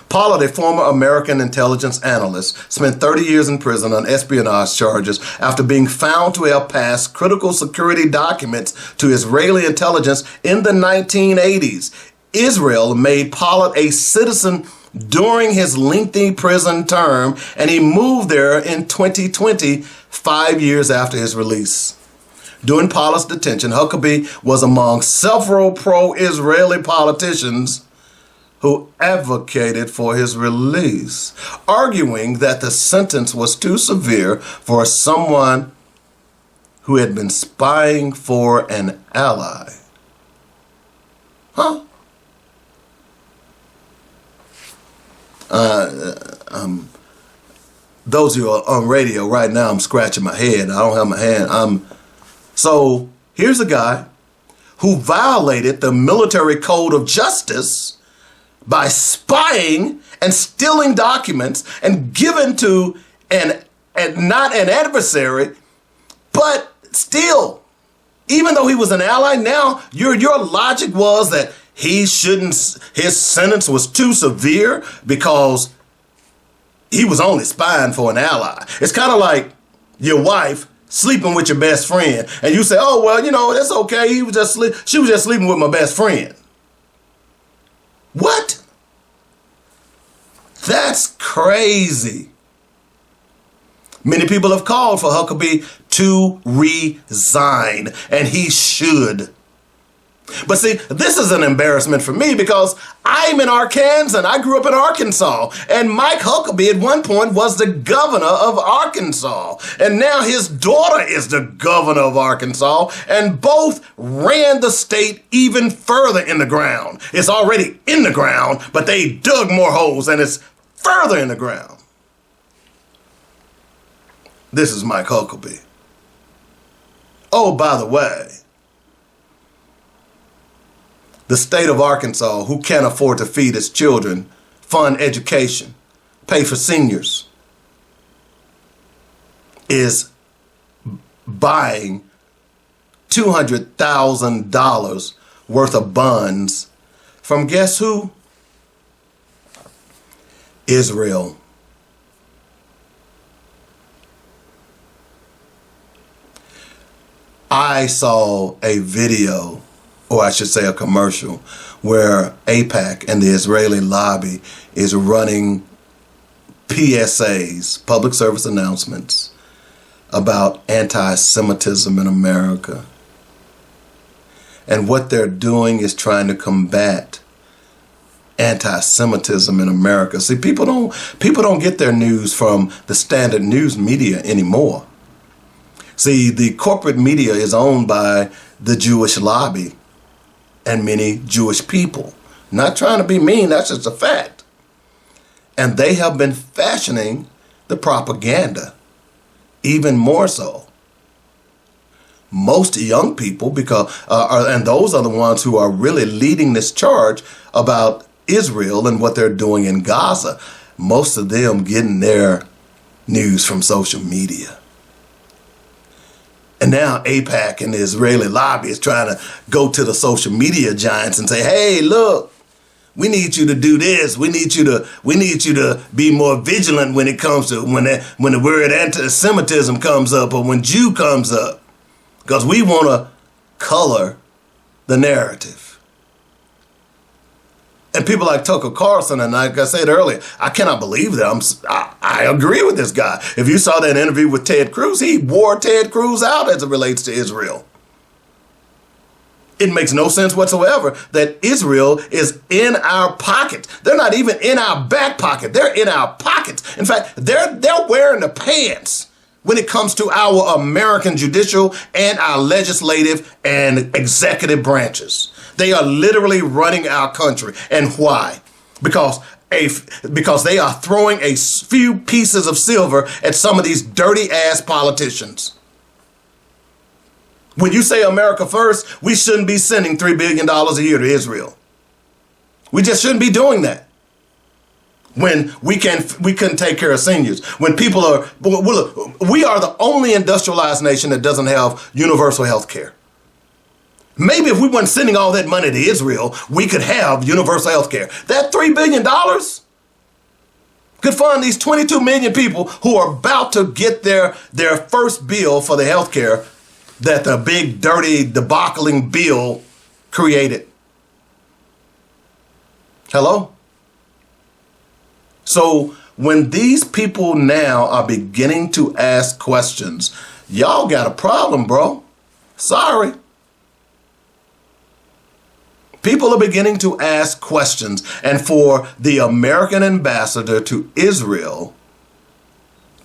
Pollard, a former American intelligence analyst, spent 30 years in prison on espionage charges after being found to have passed critical security documents to Israeli intelligence in the 1980s. Israel made Pollard a citizen during his lengthy prison term, and he moved there in 2020, 5 years after his release. During Pollard's detention, Huckabee was among several pro-Israeli politicians who advocated for his release, arguing that the sentence was too severe for someone who had been spying for an ally. Huh? Those of you are on radio right now, I'm scratching my head. I don't have my hand. So here's a guy who violated the military code of justice by spying and stealing documents and giving to not an adversary, but still, even though he was an ally, now your logic was that his sentence was too severe because he was only spying for an ally. It's kind of like your wife sleeping with your best friend, and you say, "Oh well, that's okay. She was just sleeping with my best friend." What? That's crazy. Many people have called for Huckabee to resign, and he should. But see, this is an embarrassment for me because I'm in Arkansas and I grew up in Arkansas. And Mike Huckabee at one point was the governor of Arkansas. And now his daughter is the governor of Arkansas. And both ran the state even further in the ground. It's already in the ground, but they dug more holes and it's further in the ground. This is Mike Huckabee. Oh, by the way, the state of Arkansas, who can't afford to feed its children, fund education, pay for seniors, is buying $200,000 worth of bonds from guess who? Israel. I saw a video, or I should say a commercial, where AIPAC and the Israeli lobby is running PSAs, public service announcements, about anti-Semitism in America. And what they're doing is trying to combat anti-Semitism in America. See, people don't get their news from the standard news media anymore. See, the corporate media is owned by the Jewish lobby and many Jewish people. Not trying to be mean, that's just a fact. And they have been fashioning the propaganda even more so. Most young people, and those are the ones who are really leading this charge about Israel and what they're doing in Gaza, most of them getting their news from social media. And now AIPAC and the Israeli lobby is trying to go to the social media giants and say, "Hey, look, we need you to do this. We need you to be more vigilant when it comes to when the word anti-Semitism comes up or when Jew comes up, because we want to color the narrative." And people like Tucker Carlson, and like I said earlier, I cannot believe that. I agree with this guy. If you saw that interview with Ted Cruz, he wore Ted Cruz out as it relates to Israel. It makes no sense whatsoever that Israel is in our pocket. They're not even in our back pocket. They're in our pockets. In fact, they're wearing the pants when it comes to our American judicial and our legislative and executive branches. They are literally running our country. And why? Because they are throwing a few pieces of silver at some of these dirty ass politicians. When you say America first, we shouldn't be sending $3 billion a year to Israel. We just shouldn't be doing that. When we couldn't take care of seniors. When people are, we are the only industrialized nation that doesn't have universal health care. Maybe if we weren't sending all that money to Israel, we could have universal health care. That $3 billion could fund these 22 million people who are about to get their first bill for the health care that the big, dirty, debacling bill created. Hello? So when these people now are beginning to ask questions, y'all got a problem, bro. Sorry. People are beginning to ask questions. And for the American ambassador to Israel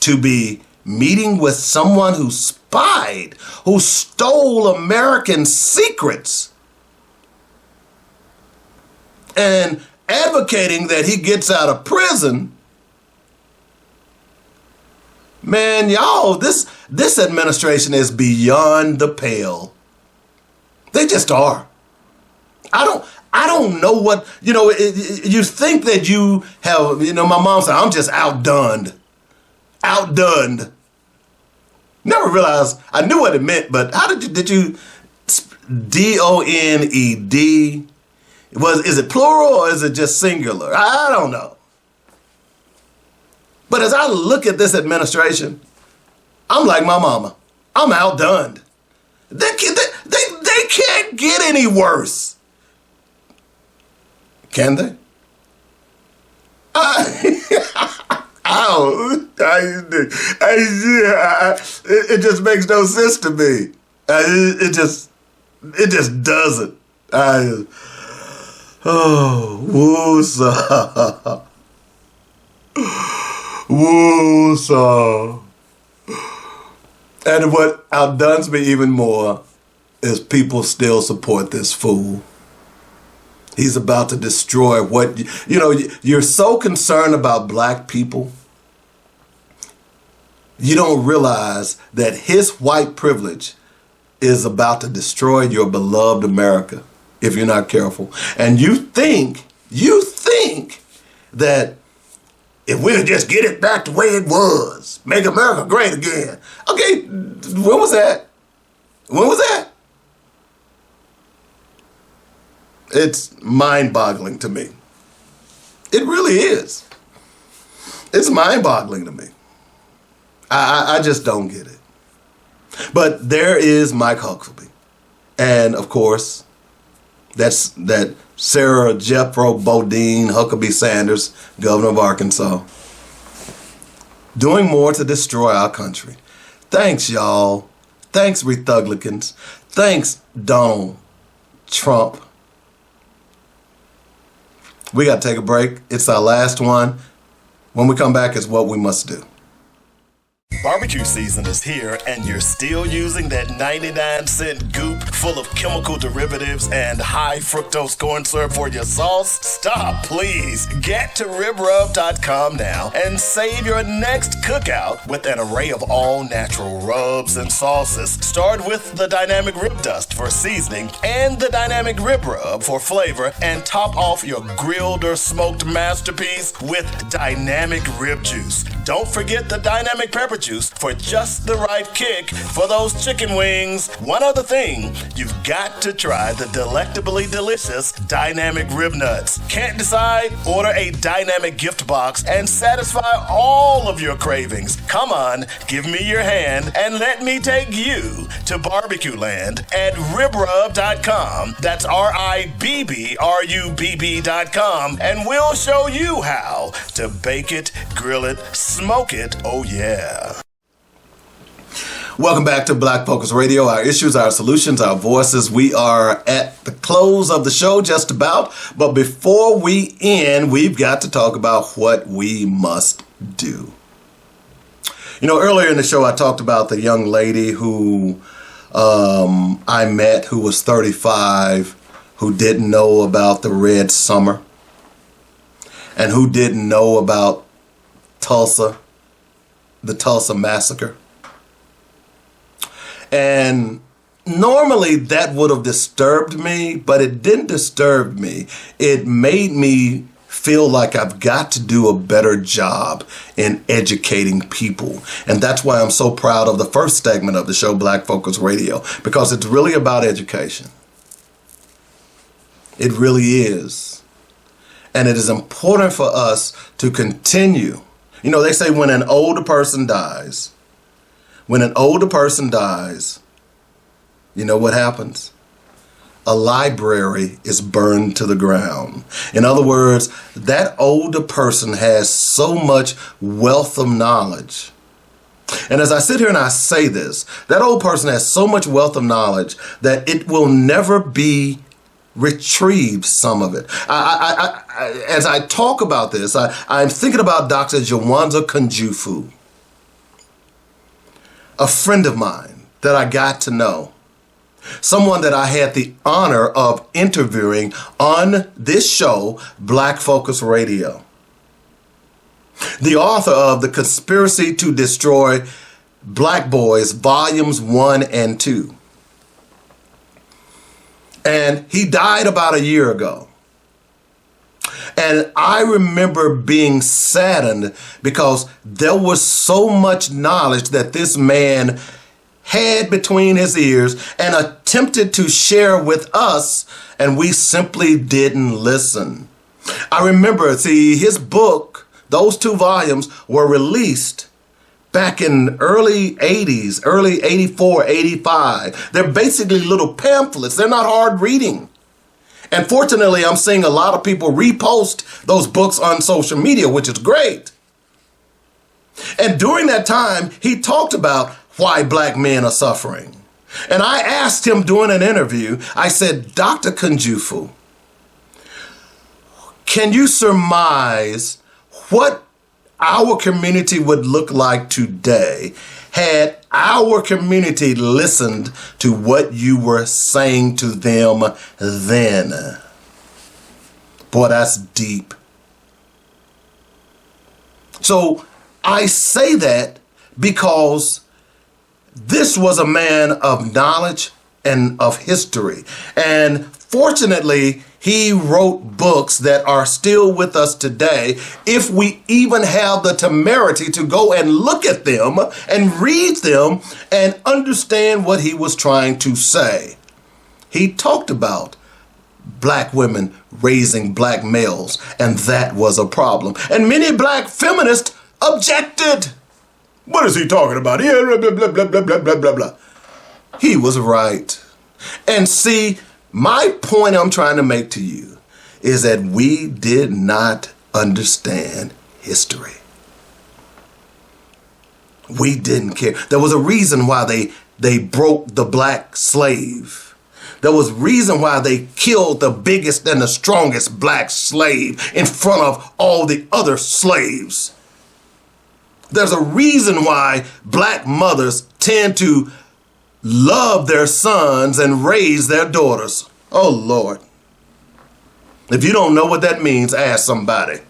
to be meeting with someone who spied, who stole American secrets, and advocating that he gets out of prison, man, y'all, this administration is beyond the pale. They just are. I don't know what, you think that you have, my mom said, I'm just outdone. Never realized, I knew what it meant, but how did you DONED? Is it plural or is it just singular? I don't know. But as I look at this administration, I'm like my mama. I'm outdone. They can't get any worse. Can they? It just makes no sense to me. It just doesn't. Woo-saw. Woo-saw. And what outdoes me even more is people still support this fool. He's about to destroy what, you're so concerned about black people. You don't realize that his white privilege is about to destroy your beloved America if you're not careful. And you think that if we'll just get it back the way it was, make America great again. Okay, when was that? It's mind-boggling to me. It really is. It's mind-boggling to me. I just don't get it. But there is Mike Huckabee. And, of course, that's that Sarah Jeffro Bodine Huckabee Sanders, governor of Arkansas, doing more to destroy our country. Thanks, y'all. Thanks, Republicans. Thanks, Donald Trump. We got to take a break. It's our last one. When we come back, it's what we must do. Barbecue season is here, and you're still using that 99-cent goop full of chemical derivatives and high fructose corn syrup for your sauce? Stop, please. Get to ribrub.com now and save your next cookout with an array of all-natural rubs and sauces. Start with the Dynamic Rib Dust for seasoning and the Dynamic Rib Rub for flavor, and top off your grilled or smoked masterpiece with Dynamic Rib Juice. Don't forget the Dynamic Pepper barbecue juice for just the right kick for those chicken wings. One other thing, you've got to try the delectably delicious dynamic rib nuts. Can't decide? Order a dynamic gift box and satisfy all of your cravings. Come on, give me your hand and let me take you to barbecue land at ribrub.com. That's RIBBRUBB.com, and we'll show you how to bake it, grill it, smoke it. Oh yeah. Welcome back to Black Focus Radio. Our issues, our solutions, our voices. We are at the close of the show just about. But before we end, we've got to talk about what we must do. You know, earlier in the show, I talked about the young lady who I met who was 35, who didn't know about the Red Summer and who didn't know about Tulsa, the Tulsa Massacre. And normally that would have disturbed me, but it didn't disturb me. It made me feel like I've got to do a better job in educating people. And that's why I'm so proud of the first segment of the show, Black Focus Radio, because it's really about education. It really is. And it is important for us to continue. You know, they say when an older person dies, you know what happens? A library is burned to the ground. In other words, that older person has so much wealth of knowledge. And as I sit here and I say this, that old person has so much wealth of knowledge that it will never be retrieved, some of it. As I talk about this, I'm thinking about Dr. Jawanza Kunjufu, a friend of mine that I got to know, someone that I had the honor of interviewing on this show, Black Focus Radio. The author of The Conspiracy to Destroy Black Boys, Volumes 1 and 2. And he died about a year ago. And I remember being saddened because there was so much knowledge that this man had between his ears and attempted to share with us, and we simply didn't listen. I remember, his book, those 2 volumes were released back in early 80s, early 84, 85. They're basically little pamphlets. They're not hard reading. And fortunately, I'm seeing a lot of people repost those books on social media, which is great. And during that time, he talked about why black men are suffering. And I asked him during an interview, I said, Dr. Kunjufu, can you surmise what our community would look like today had our community listened to what you were saying to them then? Boy, that's deep. So I say that because this was a man of knowledge and of history. And fortunately, he wrote books that are still with us today, if we even have the temerity to go and look at them and read them and understand what he was trying to say. He talked about black women raising black males, and that was a problem. And many black feminists objected. What is he talking about? Yeah, blah, blah, blah, blah, blah, blah, blah, blah. He was right. And see, my point I'm trying to make to you is that we did not understand history. We didn't care. There was a reason why they broke the black slave. There was a reason why they killed the biggest and the strongest black slave in front of all the other slaves. There's a reason why black mothers tend to love their sons and raise their daughters. Oh, Lord. If you don't know what that means, ask somebody.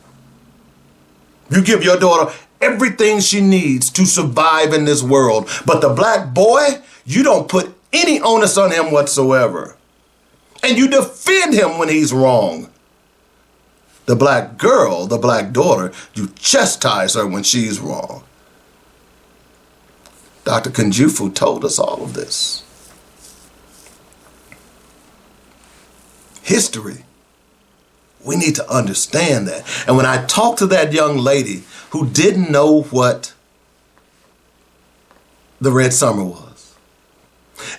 You give your daughter everything she needs to survive in this world. But the black boy, you don't put any onus on him whatsoever. And you defend him when he's wrong. The black girl, the black daughter, you chastise her when she's wrong. Dr. Kunjufu told us all of this. History. We need to understand that. And when I talked to that young lady who didn't know what the Red Summer was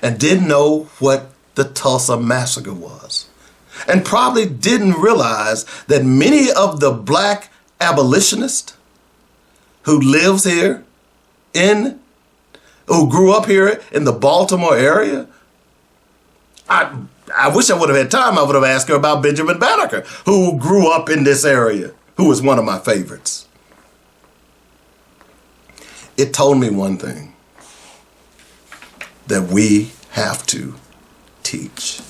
and didn't know what the Tulsa Massacre was, and probably didn't realize that many of the black abolitionists who lives here who grew up here in the Baltimore area, I wish I would have had time. I would have asked her about Benjamin Banneker, who grew up in this area, who was one of my favorites. It told me one thing, that we have to teach.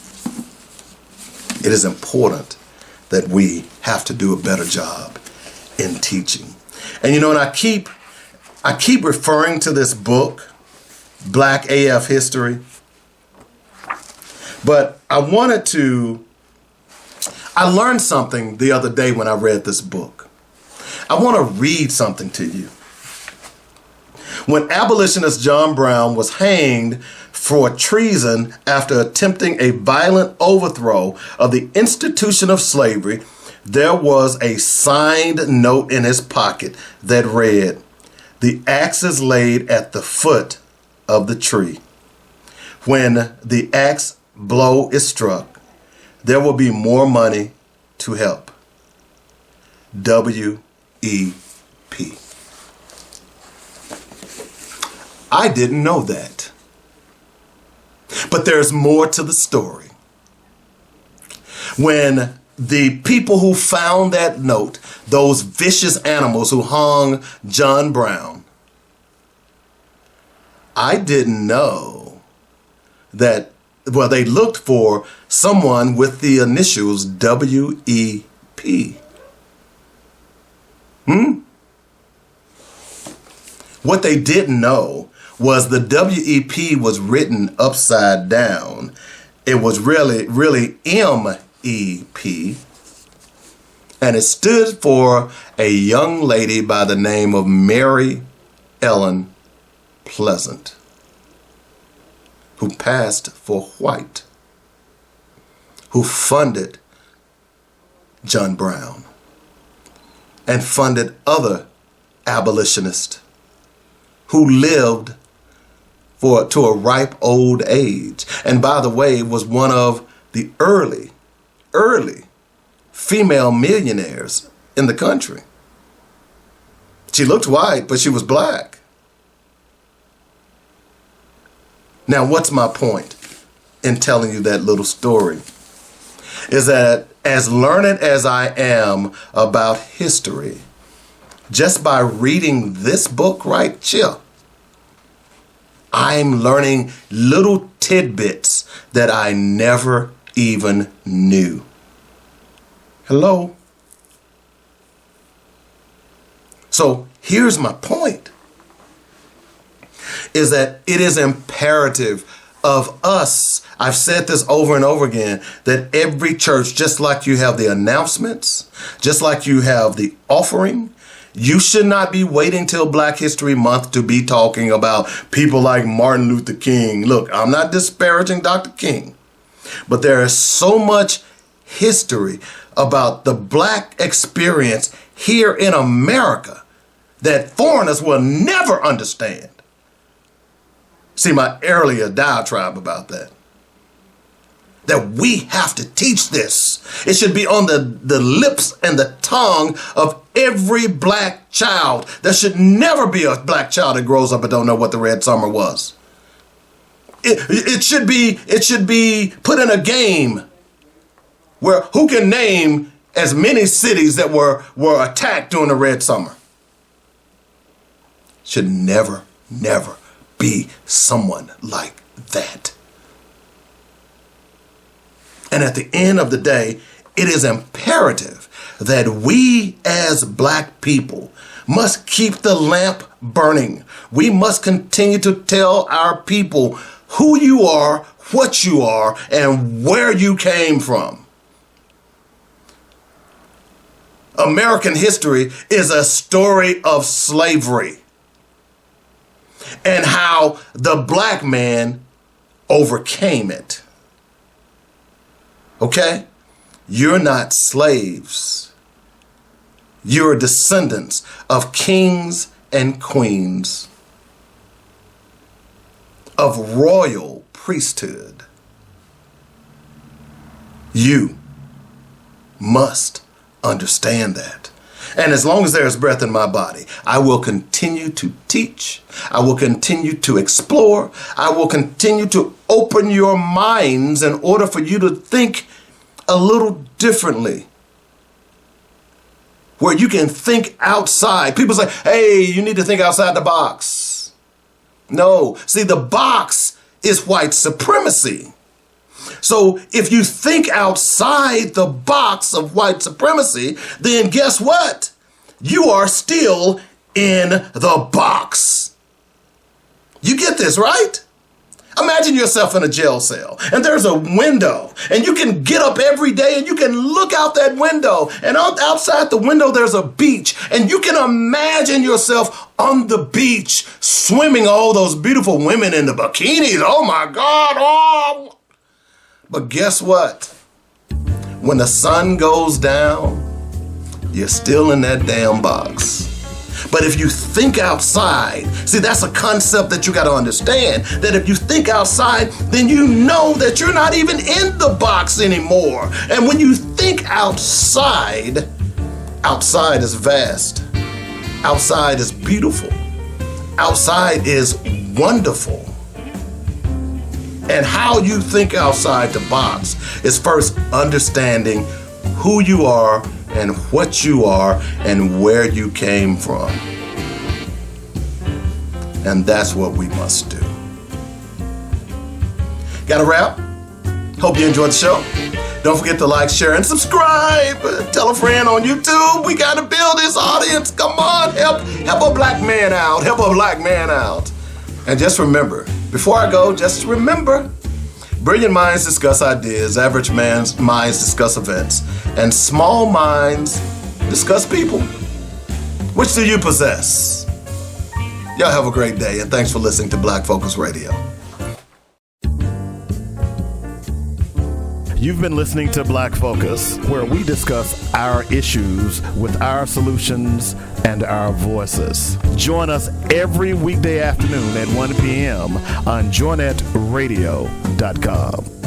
It is important that we have to do a better job in teaching. And you know, and I keep referring to this book, Black AF History. But I learned something the other day when I read this book. I want to read something to you. When abolitionist John Brown was hanged for treason after attempting a violent overthrow of the institution of slavery, there was a signed note in his pocket that read, "The axe is laid at the foot of the tree. When the axe blow is struck, there will be more money to help. W.E.P." I didn't know that. But there's more to the story. When the people who found that note, those vicious animals who hung John Brown, I didn't know that, well, they looked for someone with the initials W.E.P. What they didn't know was the W.E.P. was written upside down. It was really M.E.P. And it stood for a young lady by the name of Mary Ellen Pleasant, who passed for white, who funded John Brown and funded other abolitionists who lived to a ripe old age. And by the way, was one of the early female millionaires in the country. She looked white, but she was black. Now, what's my point in telling you that little story? Is that as learned as I am about history, just by reading this book right here, I'm learning little tidbits that I never even knew. Hello? So here's my point, is that it is imperative of us, I've said this over and over again, that every church, just like you have the announcements, just like you have the offering, you should not be waiting till Black History Month to be talking about people like Martin Luther King. Look, I'm not disparaging Dr. King, but there is so much history about the black experience here in America that foreigners will never understand. See my earlier diatribe about that. That we have to teach this. It should be on the lips and the tongue of every black child. There should never be a black child that grows up and don't know what the Red Summer was. It should be put in a game where who can name as many cities that were attacked during the Red Summer. Should never be someone like that. And at the end of the day, it is imperative that we as black people must keep the lamp burning. We must continue to tell our people who you are, what you are, and where you came from. American history is a story of slavery. and how the black man overcame it. Okay? You're not slaves. You're descendants of kings and queens, of royal priesthood. You must understand that. And as long as there is breath in my body, I will continue to teach. I will continue to explore. I will continue to open your minds in order for you to think a little differently, where you can think outside. People say, hey, you need to think outside the box. No, see, the box is white supremacy. So if you think outside the box of white supremacy, then guess what? You are still in the box. You get this, right? Imagine yourself in a jail cell and there's a window and you can get up every day and you can look out that window, and outside the window there's a beach, and you can imagine yourself on the beach swimming, all those beautiful women in the bikinis. Oh my God. Oh. But guess what? When the sun goes down, you're still in that damn box. But if you think outside, see, that's a concept that you got to understand, that if you think outside, then you know that you're not even in the box anymore. And when you think outside, outside is vast. Outside is beautiful. Outside is wonderful. And how you think outside the box is first understanding who you are and what you are and where you came from. And that's what we must do. Got a wrap? Hope you enjoyed the show. Don't forget to like, share, and subscribe. Tell a friend on YouTube. We got to build this audience. Come on, help a black man out. Help a black man out. And just remember, before I go, just remember, brilliant minds discuss ideas, average minds discuss events, and small minds discuss people. Which do you possess? Y'all have a great day, and thanks for listening to Black Focus Radio. You've been listening to Black Focus, where we discuss our issues with our solutions and our voices. Join us every weekday afternoon at 1 p.m. on joinetradio.com.